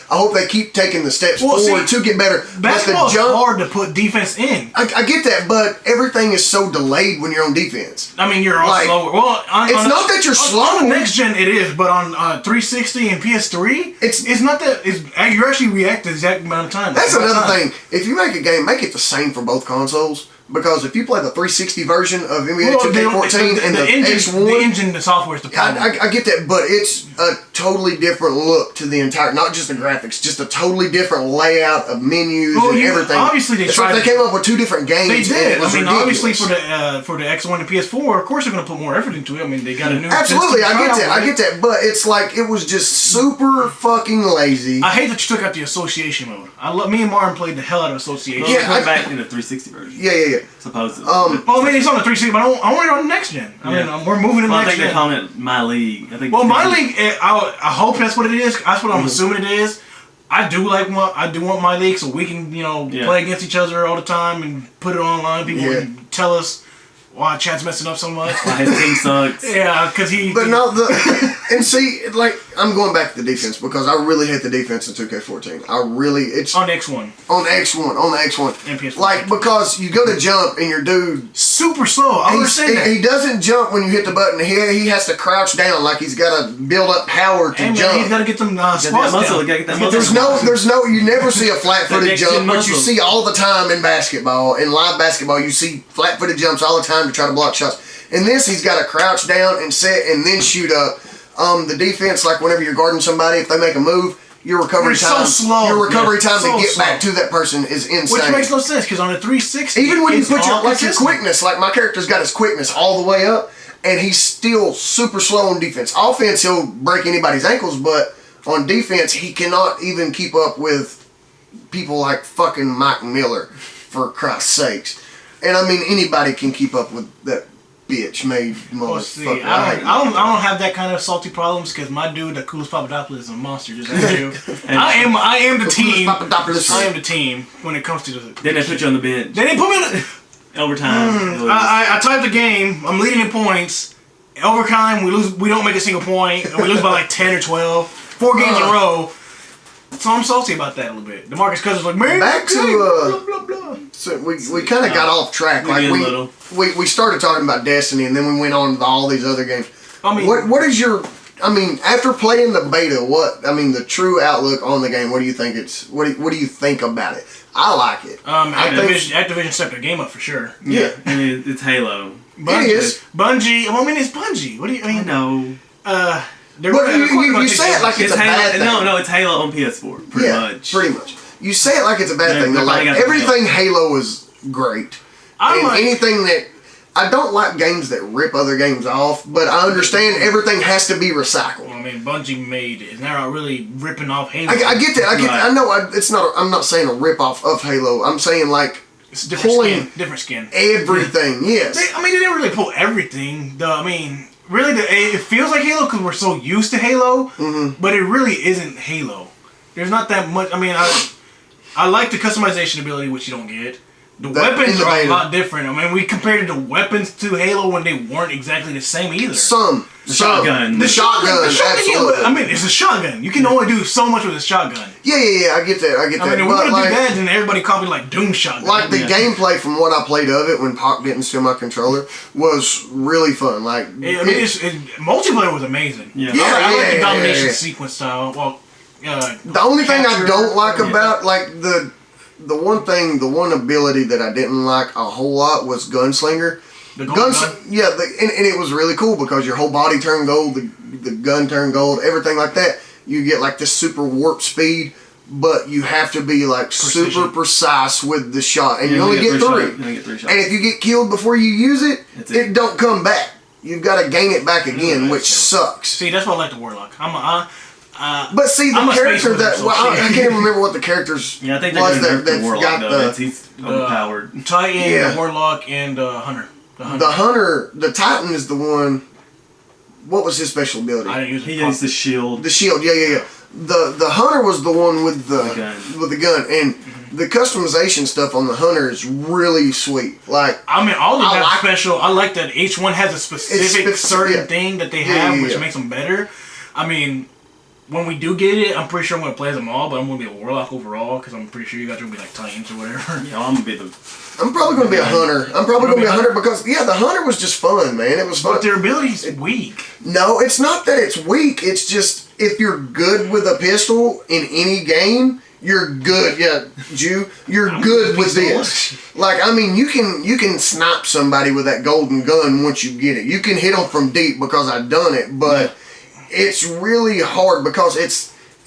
hope they keep taking the steps forward to get better. Basketball is hard to put defense in. I get that, but everything is so delayed when you're on defense. I mean, you're all slower. Well, it's not that you're slow. On the next gen, it is, but on 360 and PS3, it's not that. You actually react the exact amount of time. That's another thing. If you make a game, make it the same for both consoles. Because if you play the 360 version of NBA 2K14 and the X1... The engine, the software is the problem. I get that, but it's a totally different look to the entire... Not just the graphics, just a totally different layout of menus and everything. Obviously, it's like they came up with two different games. They did. Obviously for the X1 and PS4, of course they're going to put more effort into it. They got a new... Absolutely, I get that. But it's like, it was just super fucking lazy. I hate that you took out the association mode. Me and Martin played the hell out of association. Yeah, I back in the 360 version. Yeah. Supposedly. It's on the 360, but I want it on the next gen. We're moving to the next gen. I think they're calling it My League. My League, I hope that's what it is. That's what I'm assuming it is. I do want My League so we can, play against each other all the time and put it online. People can tell us why Chad's messing up so much. Why his team sucks. Yeah, because he... But no, and see, I'm going back to the defense because I really hate the defense in 2K14. It's... On X1. On the X1. And PS4. Because you go to jump and your dude... Super slow, I understand that. He doesn't jump when you hit the button. He has to crouch down like he's got to build up power to jump. He's got to get them spots down. There's no... You never see a flat-footed jump, which you see all the time in basketball. In live basketball, you see flat-footed jumps all the time to try to block shots. In this, he's got to crouch down and set and then shoot up. The defense, like whenever you're guarding somebody, if they make a move, your recovery time to get back to that person is insane. Which makes no sense because on the 360, even when you put your quickness, like my character's got his quickness all the way up, and he's still super slow on defense. Offense, he'll break anybody's ankles, but on defense, he cannot even keep up with people like fucking Mike Miller, for Christ's sakes. And anybody can keep up with that bitch made Well, see, motherfucker. I don't have that kind of salty problems because my dude, the coolest Papadopoulos, is a monster. Just like you. I am the team. I am the team when it comes to the. Then they put you on the bench. They didn't put me on the. Overtime. I typed the game. I'm leading in points. Overtime, we lose. We don't make a single point. And we lose by like 10 or 12. 4 games in a row. So I'm salty about that a little bit. DeMarcus Cousins like, man, back to blah blah blah. So we kind of got off track. We Like did we started talking about Destiny, and then we went on to all these other games. I mean, what is your? I mean, after playing the beta, the true outlook on the game? What do you think what do you think about it? I like it. Activision stepped their game up for sure. Yeah. I mean, it's Halo. Bungie, It is. Bungie. Well, I mean, it's Bungie. What do you I mean? know. But you say it like it's a bad thing. No, it's Halo on PS4. Pretty much. Pretty much. You say it like it's a bad thing. they're Like probably got everything Halo is great. And anything that I don't like games that rip other games off, but I understand everything has to be recycled. Well, I mean, Bungie made it, and they're not really ripping off Halo. I get that. Right. I know. It's not. I'm not saying a rip off of Halo. I'm saying like It's a different pulling skin. Different skin. everything. Yes. They didn't really pull everything. Really, it feels like Halo because we're so used to Halo, but it really isn't Halo. There's not that much. I mean, I like the customization ability, which you don't get. The weapons are a lot different. I mean, we compared the weapons to Halo when they weren't exactly the same either. The shotgun. The shotgun. Absolutely. I mean, it's a shotgun. You can only do so much with a shotgun. Yeah. I get that. I mean, if we're gonna do that, then everybody copied like Doom shotgun. Like the gameplay from what I played of it when Pop didn't steal my controller was really fun. Like multiplayer was amazing. Yeah. I like the domination sequence style. Well, the only thing I don't like about like the one ability that I didn't like a whole lot was Gunslinger. The gun? Yeah, and it was really cool because your whole body turned gold, the gun turned gold, everything like that. You get like this super warp speed, but you have to be like super precise with the shot, and you only get 3. You only get 3 shots. And if you get killed before you use it, it don't come back. You've got to gain it back again, which sucks. See, that's why I like the Warlock. But see, the character that I can't even remember what the characters I think was that's Warlock, got he's overpowered. Titan, the Warlock, and Hunter. The Hunter, the Titan is the one. What was his special ability? I didn't use it. He used the shield. The shield, yeah. The Hunter was the one with the gun, and the customization stuff on the Hunter is really sweet. Like I mean, all of them have special. I like that each one has a specific certain thing that they have, which makes them better. I mean, when we do get it, I'm pretty sure I'm gonna play them all, but I'm gonna be a Warlock overall because I'm pretty sure you guys are gonna be like Titans or whatever. Yeah, I'm gonna be the. I'm probably gonna be a Hunter. I'm probably gonna be a Hunter because the Hunter was just fun, man. It was fun. But their ability's weak. No, it's not that it's weak. It's just if you're good with a pistol in any game, you're good. Yeah, Jew, you're good with this. Like, I mean, you can snipe somebody with that golden gun once you get it. You can hit them from deep because I've done it, but it's really hard because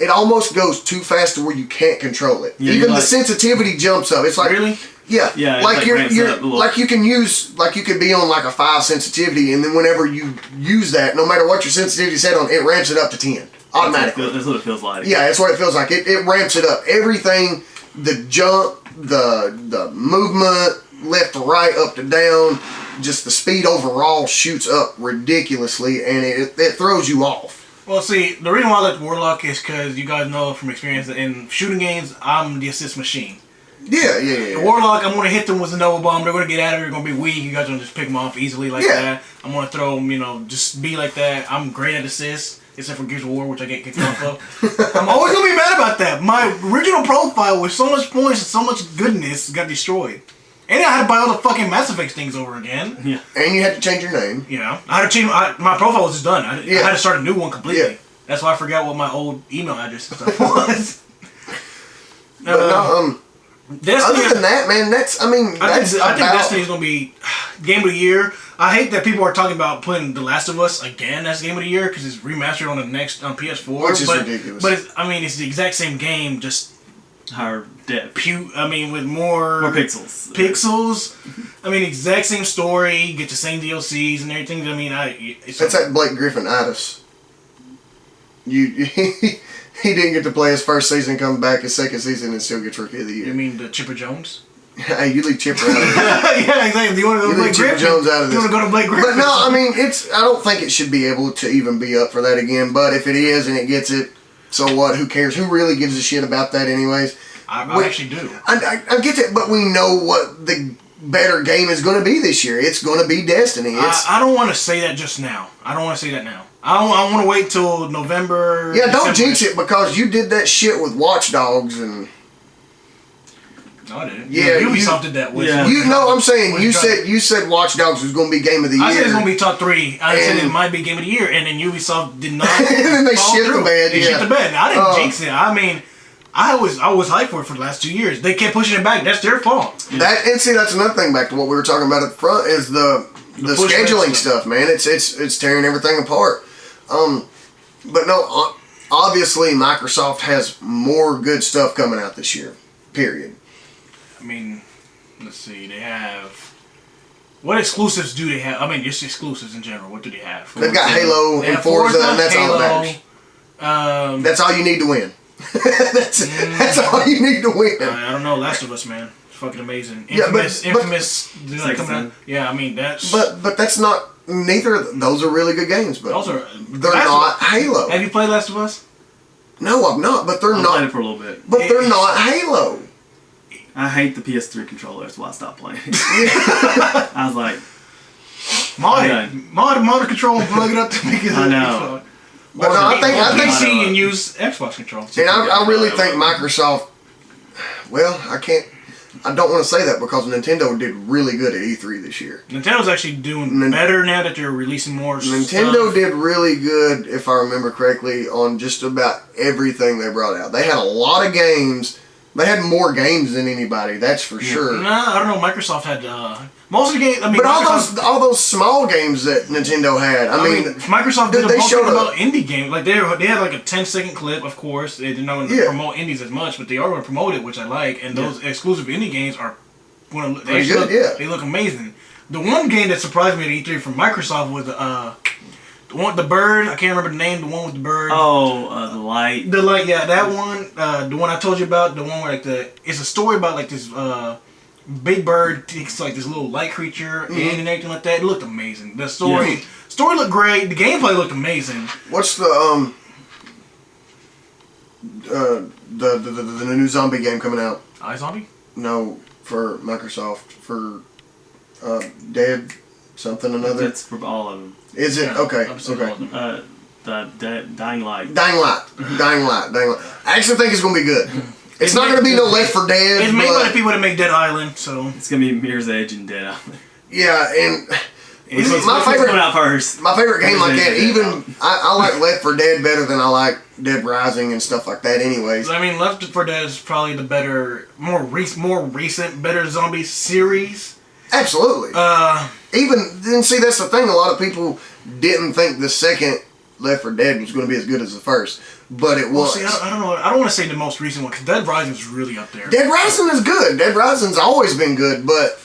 it almost goes too fast to where you can't control it. Yeah, even the sensitivity jumps up. It's like really. Yeah, like you're like you can use like you could be on like a 5 sensitivity, and then whenever you use that, no matter what your sensitivity set on, it ramps it up to 10 automatically. That's what it feels like. Yeah, that's what it feels like. It ramps it up. Everything, the jump, the movement, left to right, up to down, just the speed overall shoots up ridiculously, and it throws you off. Well, see, the reason why I like the Warlock is because you guys know from experience that in shooting games, I'm the assist machine. Yeah. The Warlock, I'm going to hit them with a Nova Bomb. They're going to get out of it. They're going to be weak. You guys are going to just pick them off easily like that. I'm going to throw them, just be like that. I'm great at assists, except for Gears of War, which I get kicked off of. I'm always going to be mad about that. My original profile with so much points and so much goodness got destroyed. And I had to buy all the fucking Mass Effect things over again. Yeah. And you had to change your name. I had to change my profile was just done. I had to start a new one completely. Yeah. That's why I forgot what my old email address and stuff was. But Destiny, other than that, man, I think Destiny's gonna be game of the year. I hate that people are talking about putting The Last of Us again as game of the year because it's remastered on PS4, which is ridiculous. But it's the exact same game, just higher depth. With more pixels. Exact same story. Get the same DLCs and everything. That's like Blake Griffin-itis. He didn't get to play his first season, come back his second season, and still gets Rookie of the Year. You mean the Chipper Jones? Hey, you leave Chipper out of it. Yeah, exactly. Do you want to go to Blake Chipper Griffin? Jones out of You this. want to go to Blake Griffin? But no, I mean, I don't think it should be able to even be up for that again. But if it is and it gets it, so what? Who cares? Who really gives a shit about that anyways? I actually do. I get that, but we know what the better game is going to be this year. It's going to be Destiny. I don't want to say that just now. I don't want to say that now. I want to wait till November. Yeah, don't December. jinx it because you did that shit with Watch Dogs and. No, I didn't. Yeah, Ubisoft did that. With You know, I'm saying with you said Watch Dogs was going to be Game of the Year. I said it's going to be top 3. I said it might be Game of the Year, and then Ubisoft did not. And then they follow shit through. the bed. They shit the bed. I didn't jinx it. I mean, I was hyped for it for the last 2 years. They kept pushing it back. That's their fault. That and see, that's another thing. Back to what we were talking about at the front is the scheduling stuff, man. It's tearing everything apart. But no, obviously Microsoft has more good stuff coming out this year. Period. I mean, let's see. They have. What exclusives do they have? I mean, just exclusives in general. What do they have? They've got Halo and Forza, and that's all that matters. That's all you need to win. that's all you need to win. I don't know. Last of Us, man. It's fucking amazing. Infamous. Yeah, I mean, that's. But that's not. Neither of those are really good games, but they're not Halo. Have you played Last of Us? No, I'm not. But they're I not. played it for a little bit. But they're not Halo. I hate the PS3 controller. That's why I stopped playing. I was like, mod control and plug it up to make it. I know. But no, I think PC and use Xbox control. And I really think Microsoft. Well, I don't want to say that because Nintendo did really good at E3 this year. Nintendo's actually doing better now that they're releasing more Nintendo stuff. did really good, if I remember correctly, on just about everything they brought out. They had a lot of games. They had more games than anybody, that's for sure. Nah, I don't know. Microsoft had most of the games. I mean, but all those small games that Nintendo had. I mean, Microsoft did a bunch about indie games. Like they had like a 10-second clip. Of course, they did not promote indies as much, but they are going to promote it, which I like. And those exclusive indie games are pretty good. They look amazing. The one game that surprised me at E3 from Microsoft was the one with the bird. I can't remember the name. The one with the bird. Oh, the light. The light. Yeah, that one. The one I told you about. The one where it's a story about like this big bird takes like this little light creature in and everything like that. It looked amazing. The story looked great. The gameplay looked amazing. What's the new zombie game coming out? iZombie? No, for Microsoft for Dead something another. It's for all of them. Is it? Yeah, Okay. The Dying Light. Dying Light. I actually think it's going to be good. It's not going to be no Left 4 Dead. It's made by the people that make Dead Island, so it's going to be Mirror's Edge and Dead Island. Yeah, and my favorite coming out first. My favorite game like that. Even I like Left 4 Dead better than I like Dead Rising and stuff like that. Anyways, I mean, Left 4 Dead is probably the better, more recent, better zombie series. Absolutely. See, that's the thing. A lot of people didn't think the second Left 4 Dead was going to be as good as the first, but it was. Well, see, I don't know. I don't want to say the most recent one because Dead Rising is really up there. Dead Rising is good. Dead Rising's always been good, but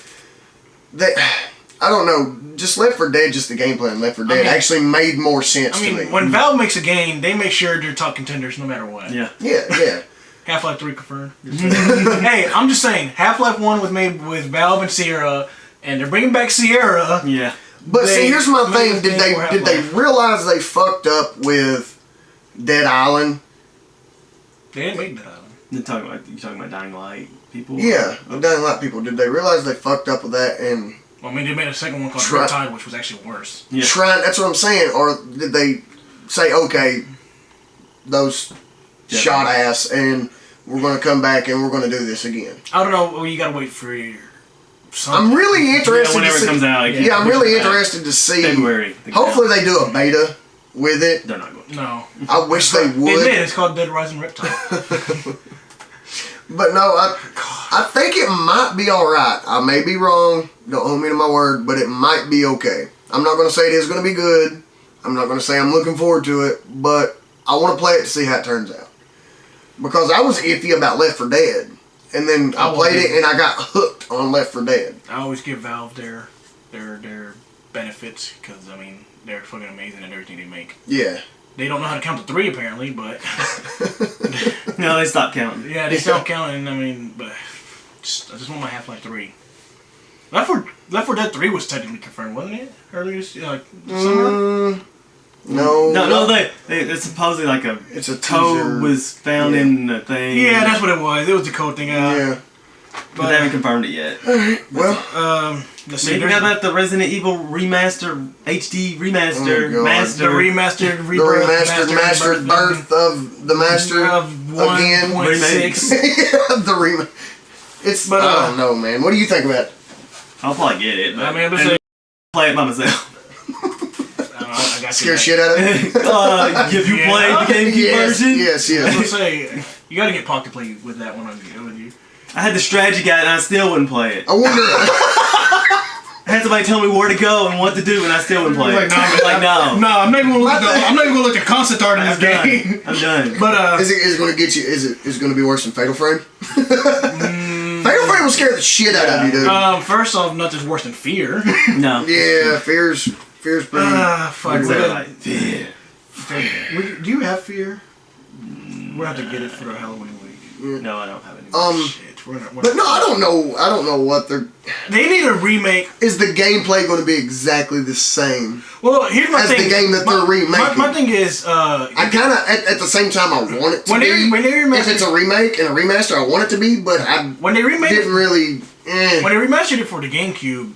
I don't know. Just Left 4 Dead, just the gameplay in Left 4 Dead actually made more sense to me. When Valve makes a game, they make sure they're top contenders no matter what. Yeah. Half-Life 3 confirmed. Hey, I'm just saying, Half-Life 1 was made with Valve and Sierra, and they're bringing back Sierra. Yeah. But see, here's my thing. Did they realize they fucked up with Dead Island? They didn't make Dead Island. You talking about Dying Light people? Yeah, the Dying Light people. Did they realize they fucked up with that and? Well, I mean, they made a second one called Riptide, which was actually worse. Yeah. That's what I'm saying. Or did they say, okay, those shot ass, and we're going to come back and we're going to do this again? I don't know. Well, you got to wait for your. I'm really interested. Whenever to see, it comes out. I'm really interested to see. February. Hopefully, they do a beta with it. They're not going to. No. I wish they would. It is. It's called Dead Rising Riptide. But no, I think it might be alright. I may be wrong. Don't hold me to my word, but it might be okay. I'm not going to say it is going to be good. I'm not going to say I'm looking forward to it, but I want to play it to see how it turns out. Because I was iffy about Left 4 Dead. And then I played it and I got hooked on Left 4 Dead. I always give Valve their benefits because, I mean, they're fucking amazing at everything they make. Yeah. They don't know how to count to 3 apparently, but... No, they stopped counting. Yeah, they stopped counting. I mean, but I just want my Half-Life 3. Left 4 Dead 3 was technically confirmed, wasn't it? Earlier this summer? No. It's supposedly like It's a code teaser. was found in the thing. Yeah, that's what it was. It was the code thing out. Yeah. But they haven't confirmed it yet. Well, let's see. They forgot about the Resident Evil remaster, HD remaster, God. master. The remastered the rebirth, remastered birth of the master of again. 1.6. The remake. It's. But, I don't know, man. What do you think about it? I'll probably get it. But I mean, I'm and play it by myself. I got Scare shit out of it. If you played the GameCube version, Yes. I was gonna say, you gotta get Pac to play with that one on you. I had the strategy guide and I still wouldn't play it. I wonder. I had somebody tell me where to go and what to do, and I still wouldn't play it. No. No, I'm not even gonna look at the concept art in this game. I'm done. But Is it going to get you? Is it going to be worse than Fatal Frame? Fatal Frame will scare the shit out of you, dude. First off, nothing's worse than fear. No. Yeah, fear's pretty. Fuck. What's that like? Fear. Do you have fear? We'll have to get it for the Halloween week. No, I don't have any. Shit. We're But no, I don't know what they're. They need a remake. Is the gameplay going to be exactly the same Well, here's my as thing. the game that they're remaking? My thing is, I kind of at the same time I want it to when be. they remastered, If it's a remake and a remaster, I want it to be. But I when they remade didn't really. when they remastered it for the GameCube,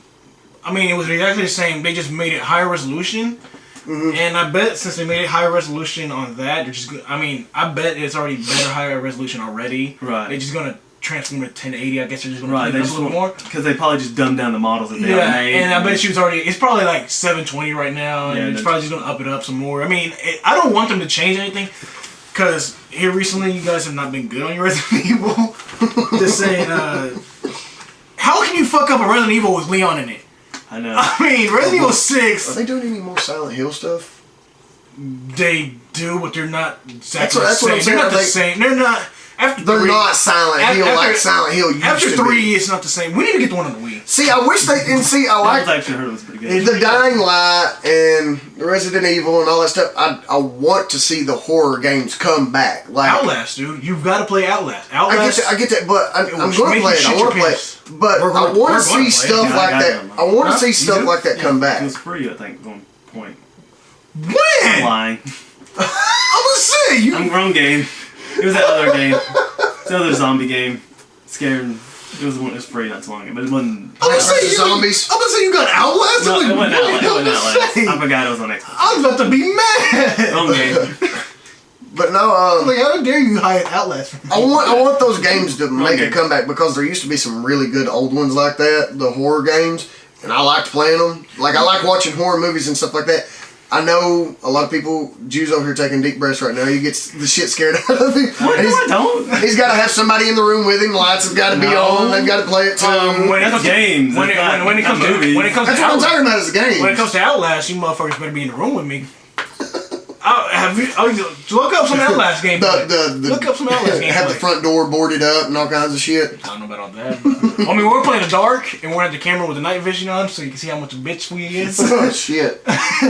I mean, it was exactly the same. They just made it higher resolution. Mm-hmm. And I bet since they made it higher resolution on that, they're just. I mean, I bet it's already better higher resolution already. Right. They're just gonna transform it to 1080. I guess they're just gonna Right, clean it up a little more. because they probably just dumbed down the models that they Yeah, made. and I bet she was already. It's probably like 720 right now, Yeah, and it's probably just gonna up it up some more. I mean, I don't want them to change anything, because here recently you guys have not been good on your Resident Evil. Just saying, how can you fuck up a Resident Evil with Leon in it? I know. I mean, Resident Evil Are 6, they doing any more Silent Hill stuff? they do, but they're not exactly That's the what I'm same. saying. They're not the Like, same. They're not. After They're 3, not Silent Hill like Silent Hill used After to 3, be. it's not the same. We need to get the one on the Wii. See, I wish they and see. I I like actually heard it was pretty good. the Dying Light and Resident Evil and all that stuff. I want to see the horror games come back. Like Outlast, dude. You've got to play Outlast. Outlast. I get that, but I'm going to make play you it. I shit want your to play pants. it. But We're I want gonna to see play it. stuff Yeah, I like got that. it. I want to Huh? see You stuff do? like that come It back. was free, I think, at one point. When? I'm lying. I was saying you. I'm wrong game. It was that other game. It's the other zombie game. Scaring. It was one. It was free not too long ago, but it wasn't. I was saying you. Zombies. I was saying you got Outlast. No, I'm like, it went what out. are It you went out. saying? I forgot it was on Xbox. I was about to be mad. Wrong game. But no, Like, how dare you hide Outlast from me? I want those games to make Okay. a comeback because there used to be some really good old ones like that, the horror games, and I liked playing them. Like I like watching horror movies and stuff like that. I know a lot of people, Jews over here taking deep breaths right now. He gets the shit scared out of him. What? No, I don't. He's got to have somebody in the room with him. Lights have got to be No. on. They've got to play it too. When it It's comes games. When it It's not- when it not comes to movies. when it comes That's to what I'm Outlast, talking about as a game. when it comes to Outlast, you motherfuckers better be in the room with me. Look up some Outlast gameplay. Look up some Outlast gameplay. Have the front door boarded up and all kinds of shit. I don't know about all that. But, I mean, we're playing in the dark, and we're at the camera with the night vision on, so you can see how much of a bitch we is. Oh shit.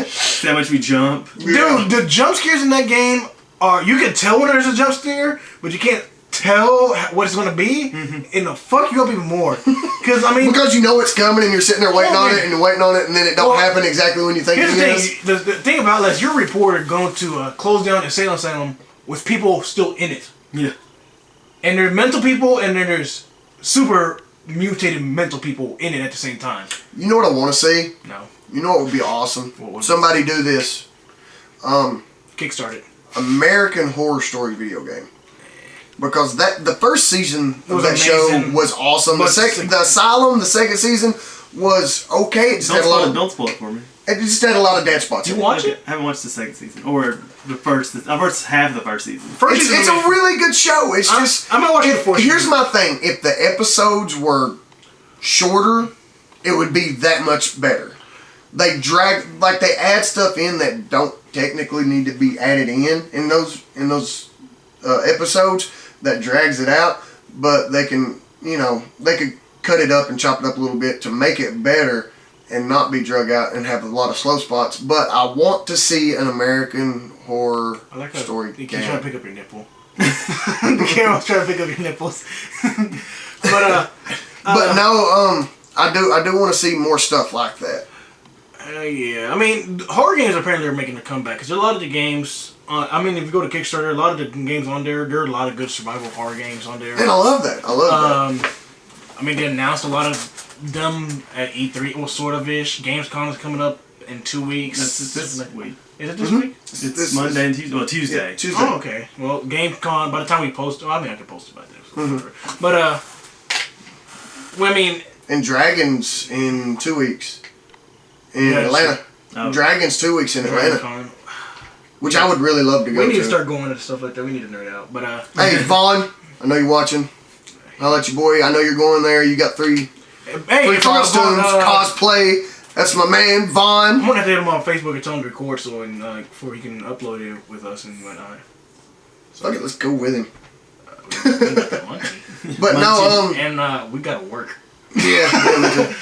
See how much we jump. Dude, the jump scares in that game are, you can tell when there's a jump scare, but you can't tell what it's gonna be, and it'll fuck you up even more. Because I mean, Because you know it's coming and you're sitting there waiting on it and waiting on it and then it don't Well, happen exactly when you think here's it the is. thing. The thing about Outlast, you're a reporter going to close down a sale asylum with people still in it, Yeah. and there's mental people, and then there's super mutated mental people in it at the same time. You know what I want to see? No, You know what would be awesome? What would it Somebody do this. kickstarted. American Horror Story video game. Because the first season of was that show amazing. was awesome. But The Asylum, the second season was okay. It just had a lot of Don't spoil it for me. it just had a lot of dead spots. You in it. watch it? I haven't watched the second season or the first. I watched half of the first season. First It's season a was- really good show. It's just I'm not watching the fourth Here's season. my thing: if the episodes were shorter, it would be that much better. They they add stuff in that don't technically need to be added in those episodes that drags it out, but they can they could cut it up and chop it up a little bit to make it better and not be drug out and have a lot of slow spots. But I want to see an American Horror I like that. Story You keep game. trying to pick up your nipple. The camera's trying to pick up your nipples. But no, I do want to see more stuff like that. yeah, I mean, horror games apparently are making a comeback because a lot of the games. I mean, if you go to Kickstarter, a lot of the games on there are a lot of good survival horror games on there. And I love that. I love that. I mean, they announced a lot of them at E3, well, sort of ish. Gamescom is coming up in 2 weeks. That's this week. Is it this week? It's Monday and Tuesday. Well, Tuesday. Yeah, Tuesday. Oh, okay. Well, Gamescom. By the time we post, I mean, I can post about this. But well, I mean, And Dragons in 2 weeks in Yeah, Atlanta. Oh. Dragons 2 weeks in Atlanta, Gamescom. which I would really love to go We need to. to start going into stuff like that. We need to nerd out. But Hey, Vaughn, I know you're watching. I'll let you, boy. I know you're going there. You got three hey, costumes, cosplay. That's my man, Vaughn. I'm gonna have to hit him on Facebook and tell him to record so and before he can upload it with us and whatnot. Fuck it, let's go with him. We got that money. But no, and we gotta work. yeah.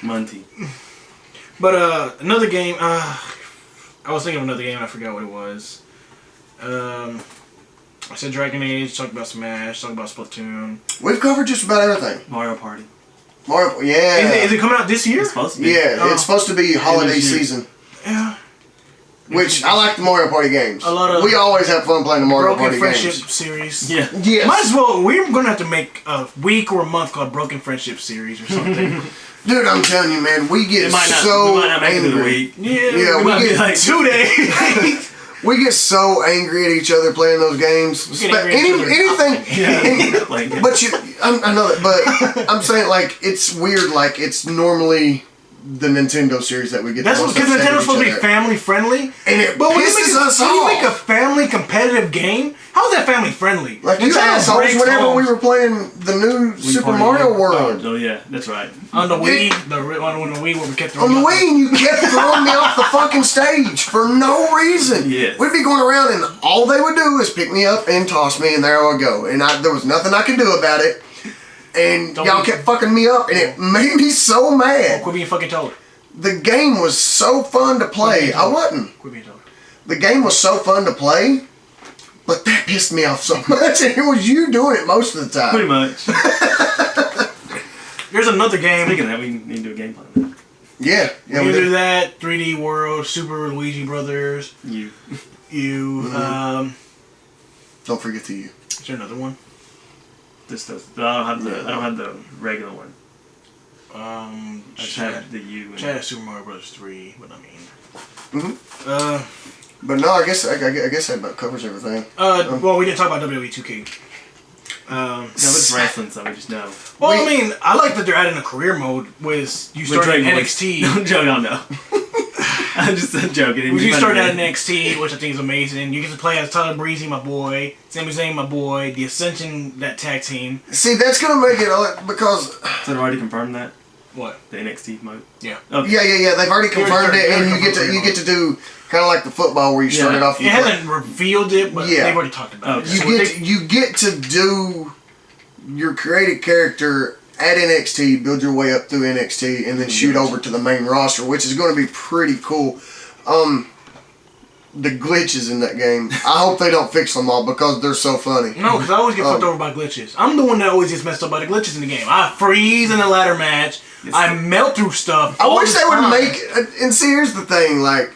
Monty. But another game. I was thinking of another game. I forgot what it was. I said Dragon Age. Talked about Smash. Talked about Splatoon. We've covered just about everything. Mario Party. Mario, yeah. Is it coming out this year? It's supposed to be. Yeah, it's supposed to be holiday this year. season. Yeah. Which I like the Mario Party games. A lot of we always have fun playing the Mario Broken Party Friendship games. series. Yeah. Yes. Might as well. We're gonna have to make a week or a month called Broken Friendship series or something. Dude, I'm telling you, man, we get It might not, so we might not make it to the angry. week. Yeah, we might be get like 2 days. we get so angry at each other playing those games. We get angry at each other. Anything. Yeah. Like, But I know that, but I'm saying like it's weird. Like it's normally the Nintendo series that we get. That's the most because upset Nintendo's at supposed to each be other. family friendly. And it But when you pisses make us when you make a off. family competitive game, how is that family friendly? Like you Nintendo assholes, breaks whenever we homes. were playing the new Super Party Mario game. World Oh yeah, that's right. On the Wii, on the Wii where we kept on the Wii, and you kept throwing me off the fucking stage for no reason. Yes. We'd be going around, and all they would do is pick me up and toss me, and there I would go. And there was nothing I could do about it. And Don't y'all be- kept fucking me up, and it made me so mad. Quit being fucking told. The game was so fun to play. I wasn't. Quit being told. The game was so fun to play, but that pissed me off so much, and it was you doing it most of the time. Pretty much. There's another game. Speaking of that, we need to do a game plan. Yeah, yeah, We we do did. that. 3D World, Super Luigi Brothers. You. Don't forget the you. Is there another one? This does. I don't have the regular one. I just Chad have the U. And had Super Mario Bros. 3, but I mean. But no, I guess that about covers everything. Well, we didn't talk about WWE 2K. no, it's wrestling, so we just know. Well, I mean, I like that they're adding a career mode with you start at NXT. Don't joke, I know. I'm just joking. You start at NXT, which I think is amazing. You get to play as Tyler Breezy, my boy, Sami Zayn, my boy, the Ascension, that tag team. See, that's gonna make it because So they already confirmed that? What? The NXT mode? Yeah. Okay. yeah, they've already confirmed it, and you get to do kind of like the football where you start it off. It hasn't revealed it, but Yeah. they've already talked about Okay. it. You get to do your created character at NXT, build your way up through NXT, and then shoot over to the main roster, which is going to be pretty cool. The glitches in that game, I hope they don't fix them all because they're so funny. No, because I always get fucked over by glitches. I'm the one that always gets messed up by the glitches in the game. I freeze in a ladder match. I melt through stuff. I all wish the they would time. make, and see, here's the thing, like,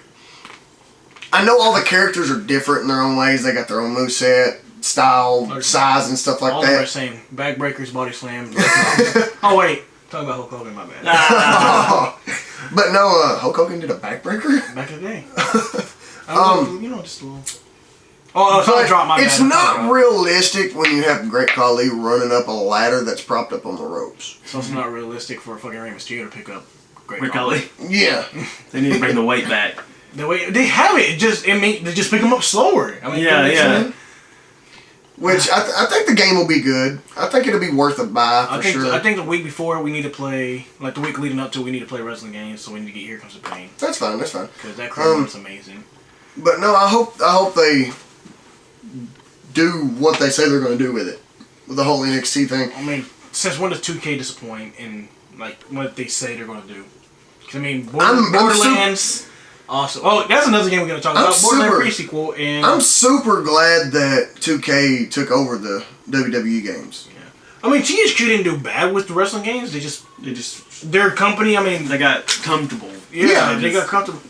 I know all the characters are different in their own ways. They got their own moveset, style, size, and stuff like all of them are the that. same. Backbreakers, body slam. Oh wait, talking about Hulk Hogan, my bad. But no, Hulk Hogan did a backbreaker? Back in the day. Just a little. Oh, so I But dropped my it's bad. not realistic when you have Great Khali running up a ladder that's propped up on the ropes. So it's not realistic for a fucking Rey Mysterio to pick up Great Rick Khali. Khali. Yeah. They need to bring the weight back. The way they have it, they just pick them up slower. I mean, Yeah, you know what I'm yeah. saying? Which I think the game will be good. I think it'll be worth a buy for sure. I think the week before we need to play, like the week leading up to, we need to play wrestling games. So we need to get Here Comes the Pain That's fine. That's fine. because that crowd is amazing. But no, I hope they do what they say they're going to do with it, with the whole NXT thing. I mean, since when does 2K disappoint in like what they say they're going to do? 'Cause, I mean, I'm Borderlands Awesome. Oh, that's another game we're gonna talk about. Borderlands pre-sequel, and I'm super glad that 2K took over the WWE games. Yeah. I mean, THQ didn't do bad with the wrestling games. They just their company. I mean, they got comfortable. Yeah, they got comfortable.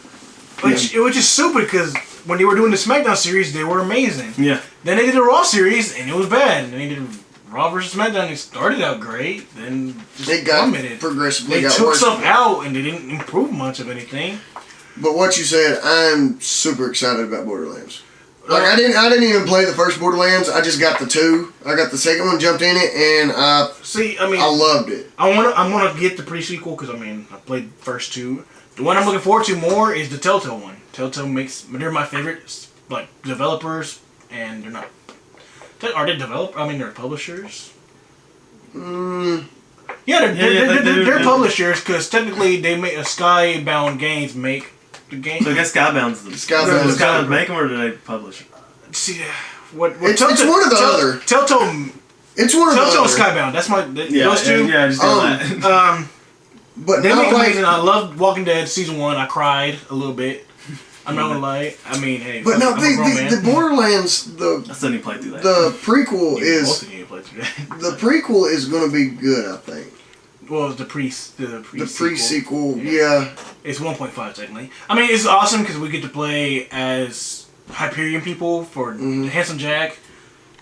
Which is stupid because when they were doing the SmackDown series, they were amazing. Yeah. Then they did the Raw series, and it was bad. And then they did Raw versus SmackDown. It started out great, then just plummeted. Progressively They got took worse. stuff out, and they didn't improve much of anything. But what you said, I'm super excited about Borderlands. Like I didn't even play the first Borderlands. I just got the 2. I got the second one, jumped in it, and I loved it. I wanna get the pre-sequel because I played the first 2. The one I'm looking forward to more is the Telltale one. Telltale they're my favorite developers, and they're not. Are they they're publishers. Yeah, they're publishers because technically they make Skybound Games make the game. So I guess Skybound's the Skybound make them, or do they publish them? See, it's one or the other. Telltale. It's one or the other. Telltale Skybound. That's those two. Yeah, just do that. But they make amazing. I loved Walking Dead season 1. I cried a little bit. I'm not gonna lie. I mean, hey. But no, the Borderlands, I still need to play through that. The prequel is both of you play through that. The prequel is gonna be good, I think. Well, the pre-sequel, yeah. It's 1.5 technically. I mean, it's awesome because we get to play as Hyperion people for Handsome Jack.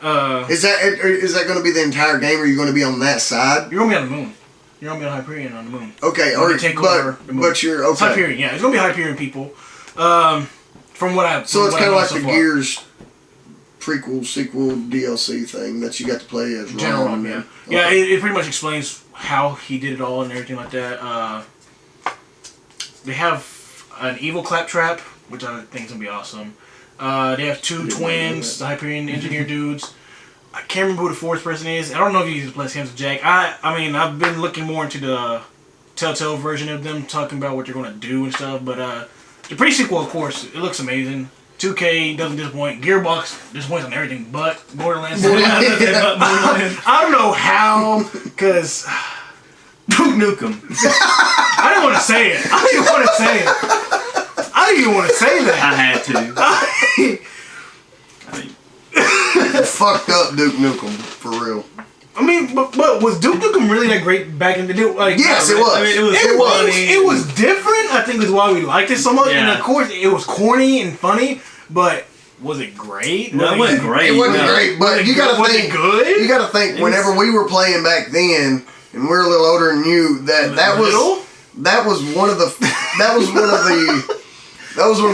Is that going to be the entire game, or are you going to be on that side? You're going to be on the moon. You're going to be on Hyperion on the moon. Okay, take over the moon. But you're okay. It's Hyperion, yeah. It's going to be Hyperion people. From what I've So it's kind of like so the far. Gears prequel, sequel, DLC thing that you got to play as General, Ron. yeah. Okay. Yeah, it pretty much explains how he did it all and everything like that. They have an evil claptrap, which I think is going to be awesome. They have 2 twins, the Hyperion engineer dudes. I can't remember who the 4th person is. I don't know if you play Handsome Jack. I mean, I've been looking more into the Telltale version of them, talking about what they're going to do and stuff. But the pre-sequel, of course, it looks amazing. 2K doesn't disappoint. Gearbox disappoints on everything but Borderlands. I don't know how, because Duke Nukem. I didn't want to say it. I didn't even want to say that. I had to. I mean, fucked up Duke Nukem, for real. I mean, but was Duke Nukem really that great back in the day? Like, yes, it was. I mean, it was different. I think is why we liked it so much. Yeah. And of course, it was corny and funny. But was it great? No, it wasn't great. It wasn't great, but you got to think. Good? You got to think. Whenever we were playing back then, and we're a little older than you, that was one of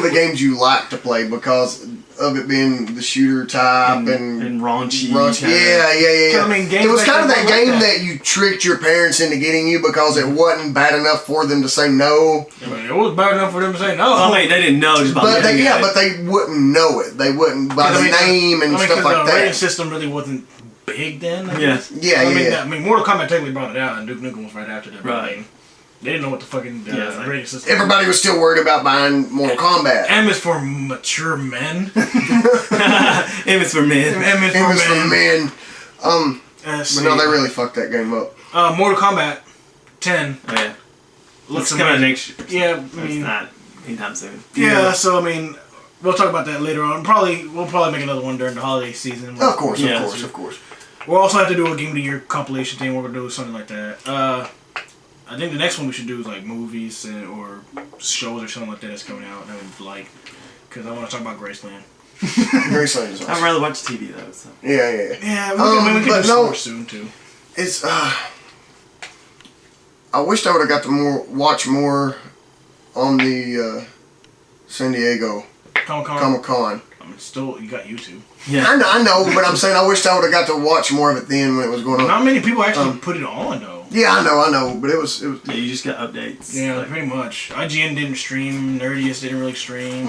the games you liked to play because of it being the shooter type and raunchy. Yeah. I mean, it was kind of that game that you tricked your parents into getting you because it wasn't bad enough for them to say no. I mean, it was bad enough for them to say no. I mean, they didn't know just by but looking at it. but they wouldn't know it. They wouldn't by the name and stuff like the rating that. system really wasn't big then. I Yeah. guess. Yeah. I mean, Mortal Kombat technically brought it out, and Duke Nukem was right after that. Right. I mean, they didn't know what the fucking rating system. Everybody was still worried about buying Mortal Kombat. M is for mature men. M is for men. M is It was for men. But no, they really fucked that game up. Mortal Kombat 10. Oh yeah. Looks It's coming out next year. Yeah, I It's mean, not anytime soon. yeah. So I mean, we'll talk about that later on. We'll probably make another one during the holiday season. Of course. We'll also have to do a Game of the Year compilation thing. We're gonna do something like that. I think the next one we should do is like movies or shows or something like that that's coming out that we like. Because I want to talk about Graceland. Graceland is awesome. I'd rather watch TV though. So. Yeah. Yeah, we can do sports soon too. It's I wished I would have got to watch more on the San Diego Comic-Con. I mean, still, you got YouTube. Yeah. I know, but I'm saying I wished I would have got to watch more of it then when it was going on. Not many people actually put it on though. Yeah, I know, but it was. Yeah, you just got updates. Yeah, like, pretty much. IGN didn't stream. Nerdiest didn't really stream.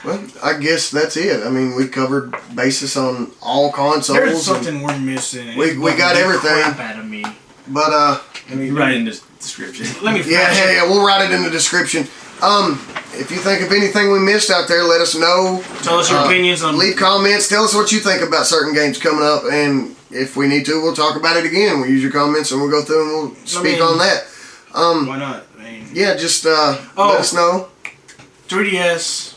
Well, I guess that's it. I mean, we covered basis on all consoles. There's something we're missing. We got everything. Crap out of me. But you write it in the description. Let me. Yeah. We'll write it in the description. If you think of anything we missed out there, let us know. Tell us your opinions on. Leave comments. Tell us what you think about certain games coming up, and if we need to, we'll talk about it again. We'll use your comments and we'll go through and we'll speak on that. Why not? I mean, yeah, just let us know. 3DS.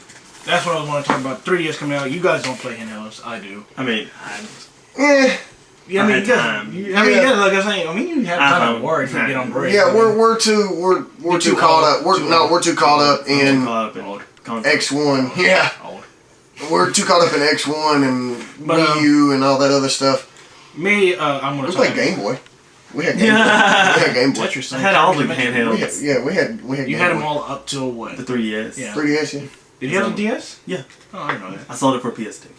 That's what I was want to talk about. 3DS coming out. You guys don't play handhelds. I do. I mean, Yeah. Yeah, I mean, like I was saying, you have time at work to get on break. Yeah, we're too caught up. We're too caught up in X1. Yeah. We're too caught up in X1 and Wii U and all that other stuff. Me, I'm gonna. We played Game Boy. We had Game Boy. Tetris. I had all the handhelds. We had. You had them all up till what? The 3DS. Yeah. 3DS. Yeah. Did you have the DS? Yeah. Oh, I know that. I sold it for PS2.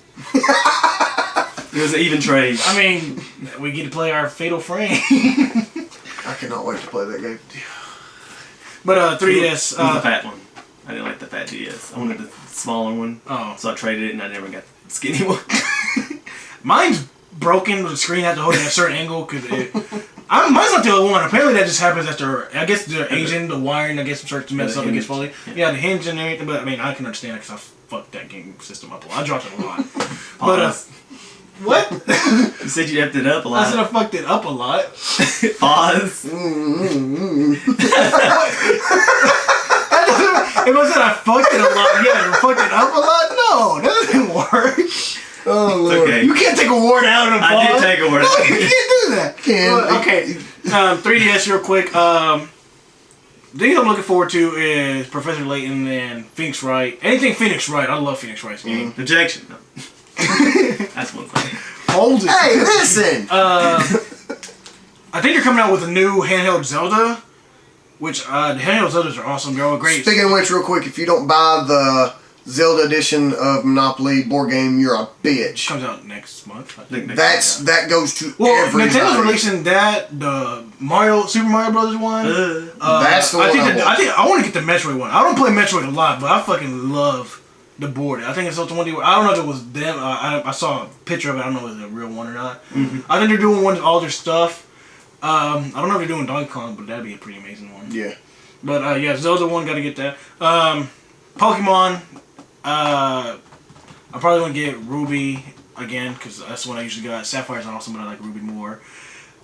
It was an even trade. I mean, we get to play our Fatal Frame. I cannot wait to play that game. But 3DS. It was the fat one. I didn't like the fat DS. I wanted the smaller one. Oh. So I traded it and I never got the skinny one. Mine's broken. The screen had to hold it at a certain angle because mine's not the only one. Apparently that just happens after. I guess the aging, the wiring, I guess starts to mess up and gets faulty. Yeah, the hinge and everything. But I mean, I can understand it because I fucked that game system up a lot. I dropped it a lot. But what? You said you effed it up a lot. I said I fucked it up a lot. Pause. It wasn't I fucked it a lot. Yeah, I fucked it up a lot. No, that doesn't work. Oh Lord. Okay. You can't take a word out of a I did take a word. No, you can't do that. Okay. 3DS real quick. The thing I'm looking forward to is Professor Layton and Phoenix Wright. Anything Phoenix Wright. I love Phoenix Wright's game. Objection. No. That's one thing. Hold it. Hey, listen. I think they're coming out with a new handheld Zelda, which the handheld Zeldas are awesome. They're all great. Speaking of which, real quick, if you don't buy the Zelda edition of Monopoly board game, you're a bitch. Comes out next month. I think. That goes to Nintendo everybody. Nintendo's releasing that, the Super Mario Brothers one. That's the one I want to get the Metroid one. I don't play Metroid a lot, but I fucking love the board. I think it's also one. I don't know if it was them. I saw a picture of it. I don't know if it's a real one or not. Mm-hmm. I think they're doing one with all their stuff. I don't know if they're doing Donkey Kong, but that'd be a pretty amazing one. Yeah. But yeah, Zelda one, gotta get that. Pokemon. I'm probably gonna get Ruby again because that's what I usually got. Sapphire's awesome, but I like Ruby more.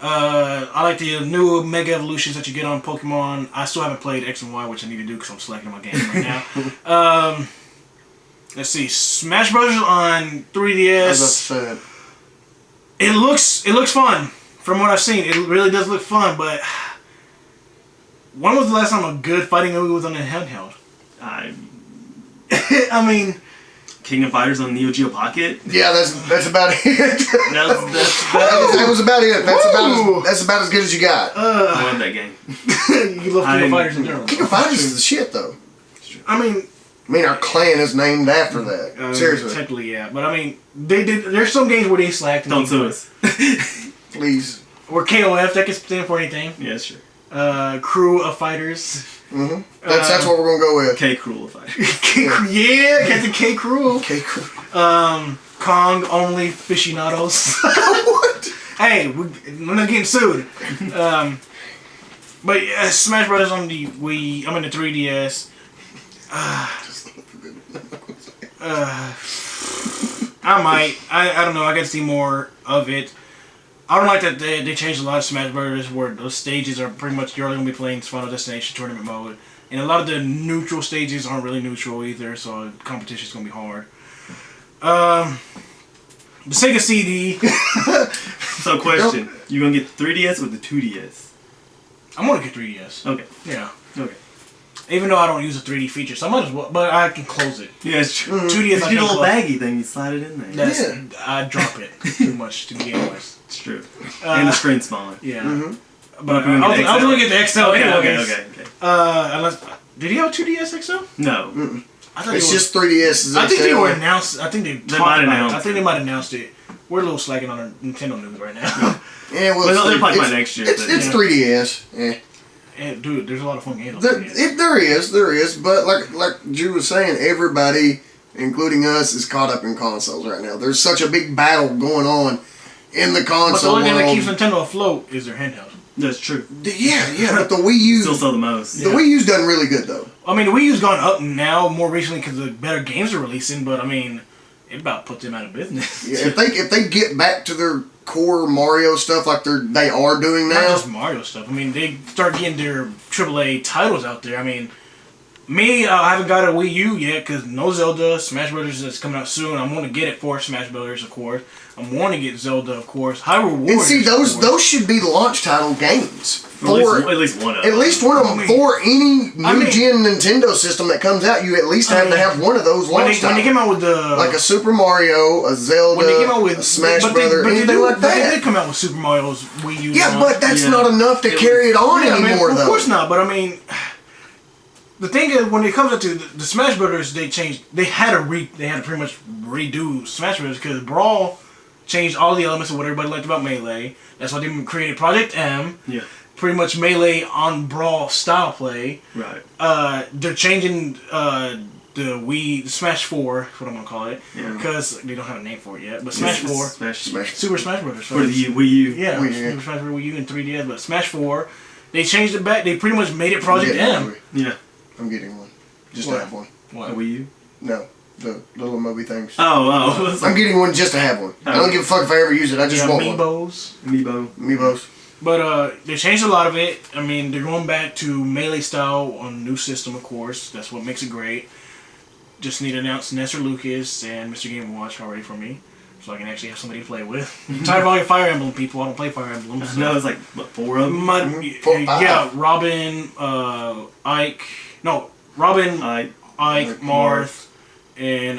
I like the new Mega Evolutions that you get on Pokemon. I still haven't played X and Y, which I need to do because I'm slacking on my game right now. Let's see, Smash Brothers on 3DS. As I said, it looks fun from what I've seen. It really does look fun, but when was the last time a good fighting movie was on a handheld? I mean, King of Fighters on Neo Geo Pocket. yeah, that's about it. That was about it. That's about as good as you got. I love that game. You love King of Fighters in general. King of Fighters is the shit, though. I mean, our clan is named after that. Seriously, technically, yeah. But I mean, they did. There's some games where they slacked. Don't sue us. please. Or KOF, that can stand for anything. Yeah, sure. Crew of Fighters. Mm-hmm. That's what we're gonna go with. K Cruel Fighters. Yeah, Captain K Cruel. K Cruel. Kong only aficionados. What? Hey, we're not getting sued. But yeah, Smash Brothers on the Wii. I'm in the 3DS. I might. I don't know. I got to see more of it. I don't like that they changed a lot of Smash Brothers where those stages are pretty much you're only going to be playing Final Destination tournament mode. And a lot of the neutral stages aren't really neutral either, so competition's going to be hard. The Sega CD. So question, you going to get the 3DS or the 2DS? I'm going to get 3DS. Okay. Yeah. Okay. Even though I don't use a 3D feature, so I might as well, but I can close it. Yeah, it's true. 2DS, You I do a can little close. baggy thing, you slide it in there. I drop it too much to begin with. It's true. And the screen's smaller. Yeah. Mm-hmm. But I was going to get the XL anyways. Okay. Unless, did he have a 2DS XL? No. Mm-mm. I thought It's just 3DS. I think they were announced. I think they might talked about announce it. I think they might announced it. We're a little slacking on our Nintendo news right now. Yeah, well, They'll probably by next year. It's 3DS. Yeah. And dude, there's a lot of fun games on There 3DS. there is, but like Drew was saying, everybody, including us, is caught up in consoles right now. There's such a big battle going on in the But the console only thing that world. keeps Nintendo afloat is their handheld. That's true. Yeah, but the Wii U, Still sell the most. the Wii U's done really good though. I mean, the Wii U's gone up now more recently because the better games are releasing, but I mean, it about put them out of business. Yeah, if they get back to their core Mario stuff like they are doing now. Not just Mario stuff. I mean, they start getting their AAA titles out there. I mean, I haven't got a Wii U yet because no Zelda. Smash Brothers is coming out soon. I'm going to get it for Smash Brothers, of course. I'm going to get Zelda, of course. Hyrule Warriors. And see, those should be the launch title games. At least one of them. At least one of them. For any new gen Nintendo system that comes out, you at least have to have one of those launch titles. When they came out with like a Super Mario, a Zelda, when they came out with a Smash Brother, anything like that. They did come out with Super Mario's Wii U. Yeah, but that's not enough to carry it on anymore, though. Of course not, but I mean... The thing is, when it comes up to the Smash Brothers, they changed. They had to pretty much redo Smash Brothers because Brawl changed all the elements of what everybody liked about Melee. That's why they created Project M. Yeah. Pretty much Melee on Brawl style play. Right. They're changing the Smash 4, is what I'm gonna call it, because they don't have a name for it yet. But Smash 4, Super Smash Brothers for the Wii U. Yeah, Super Smash Brothers Wii U and 3DS. But Smash 4, they changed it back. They pretty much made it Project M. Yeah. I'm getting one. Just to have one. What? A Wii U? No. The little Moby things. Oh. I'm getting one just to have one. I don't give a fuck if I ever use it. I just want Amiibos. But they changed a lot of it. I mean, they're going back to Melee style on a new system, of course. That's what makes it great. Just need to announce Nestor Lucas and Mr. Game & Watch already for me. So I can actually have somebody to play with. I'm tired of all your Fire Emblem people. I don't play Fire Emblem. So. No, it's like, what, 4 of them? 4, 5. Yeah, Robin, Ike... No, Robin, Ike, Marth, and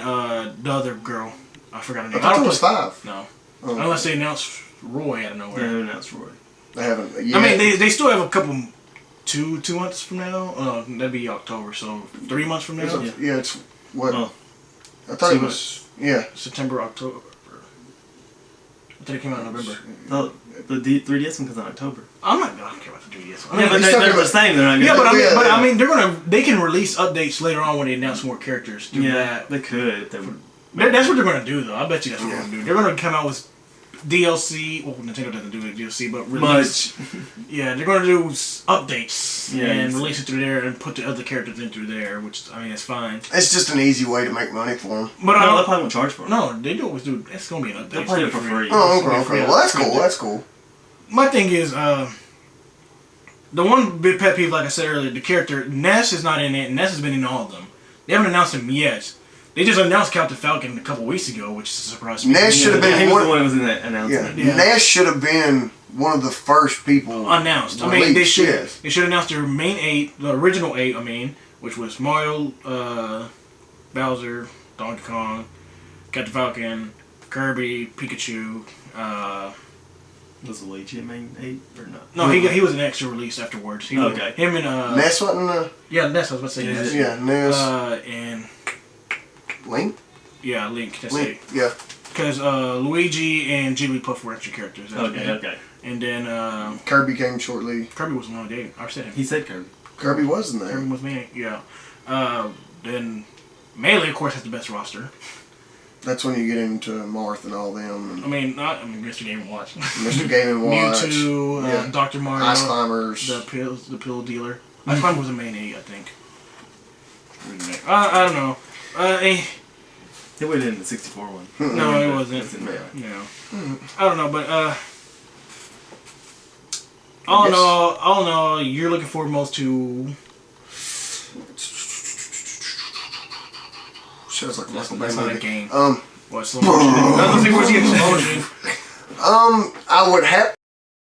the other girl. I forgot her name. I thought it was 5. No. Oh. Unless they announced Roy out of nowhere. Yeah, they announced Roy. They haven't yet. I mean, they still have a couple... 2 months from now? That'd be October, so 3 months from now? Yeah, it's... What? Oh. I thought it was... Yeah. September, October. I think it came out in November. The 3DS one comes out in October. I don't care about the 3DS one. Yeah, but they're the same. They're not good. Yeah, I mean, they can release updates later on when they announce more characters. They could. That's what they're gonna do, though. I bet you that's what they're gonna do. They're gonna come out with DLC. Well, Nintendo doesn't do DLC, but release. Yeah, they're gonna do updates and release it through there and put the other characters in through there, which I mean, it's fine. It's just an easy way to make money for them. But no, they probably won't charge for it. No, they do always do. It's gonna be an update. They'll play it for free. Oh, okay. Well, that's cool. That's cool. My thing is, the one big pet peeve, like I said earlier, the character Ness is not in it, and Ness has been in all of them. They haven't announced him yet. They just announced Captain Falcon a couple weeks ago, which is a surprise. Ness should have been the one that was in that announcement. Yeah. Ness should have been one of the first people announced. I mean, they should announce their main 8, the original 8. I mean, which was Mario, Bowser, Donkey Kong, Captain Falcon, Kirby, Pikachu. Was Luigi main 8 or not? No, he was an extra release afterwards. Him and Ness wasn't yeah, Ness. I was about to say Ness. Yeah, Ness. And Link. Yeah, Link. That's Link. it. Yeah. Because Luigi and Jigglypuff were extra characters. Okay. And then Kirby came shortly. Kirby was one day. I said him. He said Kirby. Kirby was in there. Kirby was main. Yeah. Then Melee, of course, has the best roster. That's when you get into Marth and all them. I mean, Mr. Game & Watch. Mr. Game & Watch. Mewtwo, Dr. Mario. Ice Climbers. The pill dealer. Ice Climber was a main 8, I think. I don't know. It would have been the 64 one. No, it wasn't. No. I don't know, but all in all, you're looking forward most to... Sounds like that's not a game. What, slow motion? I think we're getting slow motion. I would have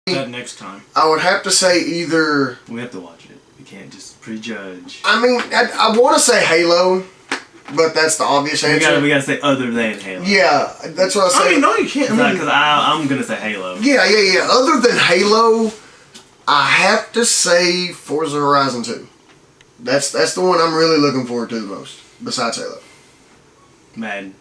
that next time. I would have to say either. We have to watch it. We can't just prejudge. I mean, I want to say Halo, but that's the obvious answer. We gotta say other than Halo. Yeah, that's what I say. I mean, no, you can't. Because I'm gonna say Halo. Yeah. Other than Halo, I have to say Forza Horizon 2. That's the one I'm really looking forward to the most, besides Halo. Madden.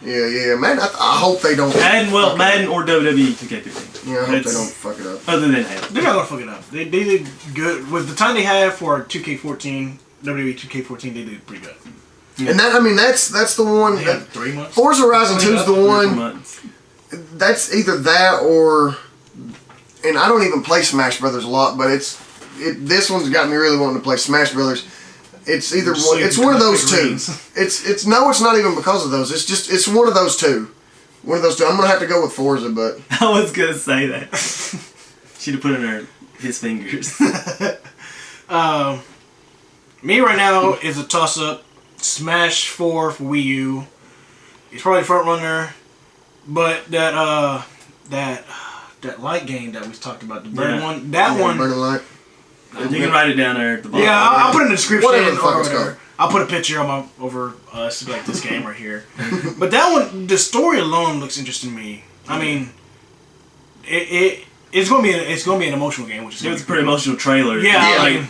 Yeah. Madden, I hope they don't. Madden or WWE 2K15. Yeah, I hope they don't fuck it up. Other than Halo. They're not going to fuck it up. They did good. With the time they had for 2K14, WWE 2K14, they did pretty good. Yeah. And that's the one. They had 3 months. Forza Horizon 2 is the one. 3 months. That's either that or. And I don't even play Smash Brothers a lot, but this one's got me really wanting to play Smash Brothers. It's either one. It's one of those two. It's not even because of those. It's one of those two. One of those two. I'm gonna have to go with Forza, but I was gonna say that. She'd have put it in his fingers. Me right now is a toss-up. Smash 4 for Wii U. He's probably the front runner, but that light game that we talked about, the bird one, one. Burning Light. You can write it down there at the bottom. Yeah, I'll put it in the description. Whatever the fuck it's called. I'll put a picture over like this game right here. But that one, the story alone looks interesting to me. I mean, it's gonna be an emotional game, which is it was a pretty emotional trailer. Yeah, like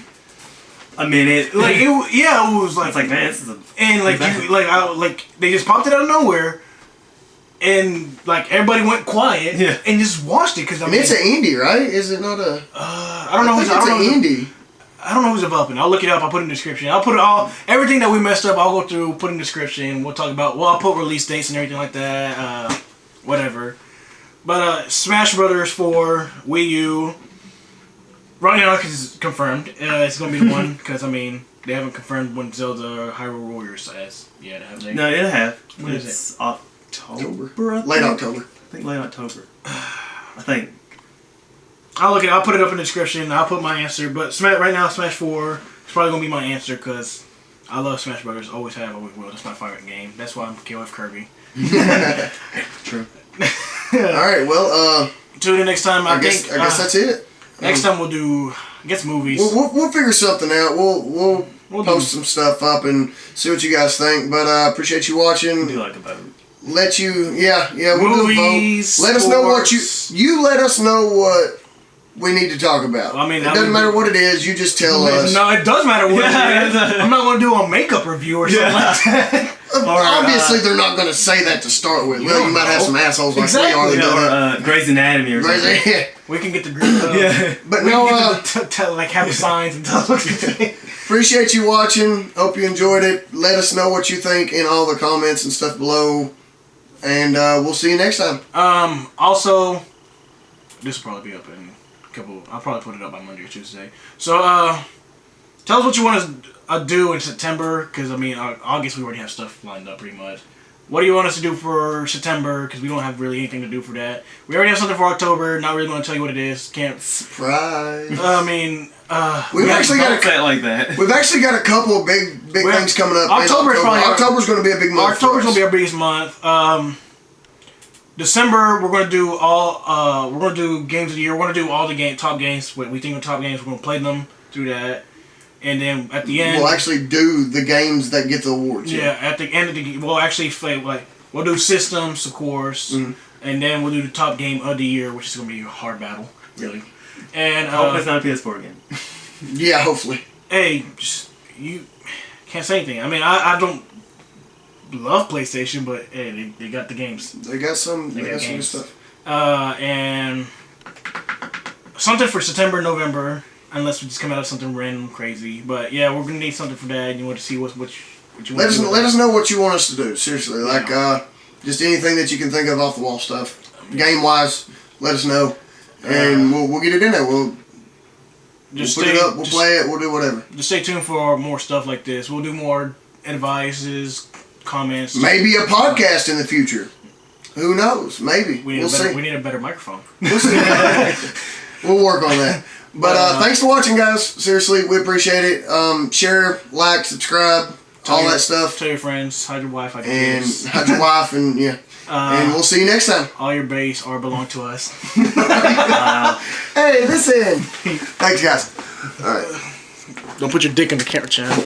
a minute. Like it was like it's like, man, this is a and like they just popped it out of nowhere. And like everybody went quiet and just watched it because I mean it's an indie, right? Is it not a? I don't know. It's an indie. I don't know who's developing. I'll look it up. I'll put it in the description. I'll put it all everything that we messed up. I'll go through, put in the description. We'll talk about. Well, I'll put release dates and everything like that. Whatever. But Smash Brothers for Wii U. Right now, it's confirmed. It's gonna be the one because I mean they haven't confirmed when Zelda Hyrule Warriors says yet, have they? No, it have. When is it? October. Late October. I think late October. I think. I'll look it. I'll put it up in the description. I'll put my answer. But right now, Smash 4 is probably gonna be my answer because I love Smash Brothers. Always have, always will. That's my favorite game. That's why I'm KOF Kirby. True. All right. Well, tune in next time. I guess that's it. Next time we'll do, I guess, movies. We'll figure something out. We'll post some stuff up and see what you guys think. But appreciate you watching. Do like a vote. Let you, we'll movies, do a vote. Let us know what you let us know what we need to talk about. I mean, it doesn't matter what it is. You just tell us. No, it does matter what it is. I'm not going to do a makeup review or something like that. Obviously, they're not going to say that to start with. Well, you might have some assals like we are. Or Grey's Anatomy or something. Yeah. We can get the group. But we no, like have the signs and tell appreciate you watching. Hope you enjoyed it. Let us know what you think in all the comments and stuff below. And we'll see you next time. Also, this will probably be up in a couple. I'll probably put it up by Monday or Tuesday. So, tell us what you want to do in September. Because I mean, August we already have stuff lined up pretty much. What do you want us to do for September? Because we don't have really anything to do for that. We already have something for October. Not really going to tell you what it is. Can't. Surprise. I mean, we've actually got like that. We've actually got a couple of big things coming up. October's going to be a big month. October's going to be our biggest month. December we're going to do we're going to do games of the year. We're going to do all the top games. What we think are top games. We're going to play them through that. And then at the end, we'll actually do the games that get the awards. Yeah, at the end of the we'll actually play we'll do systems, of course, and then we'll do the top game of the year, which is going to be a hard battle, really. And I hope it's not a PS4 game. Yeah, hopefully. Hey, you can't say anything. I mean, I don't love PlayStation, but hey, they got the games. They got some good stuff. And something for September, November. Unless we just come out of something random crazy, but yeah, we're gonna need something for that. And you want to see what you want to do. Let us know what you want us to do. Seriously, just anything that you can think of off the wall stuff, game wise. Let us know, and we'll get it in there. We'll put it up. We'll play it. We'll do whatever. Just stay tuned for more stuff like this. We'll do more advices, comments. Maybe a podcast in the future. Who knows? Maybe we'll see. We need a better microphone. We'll see. We'll work on that. But thanks for watching, guys. Seriously, we appreciate it. Share, like, subscribe, all that stuff. Tell your friends, hide your wife, hide your wife, and and we'll see you next time. All your base belong to us. Hey, this end. Thanks, guys. All right. Don't put your dick in the camera, Chad.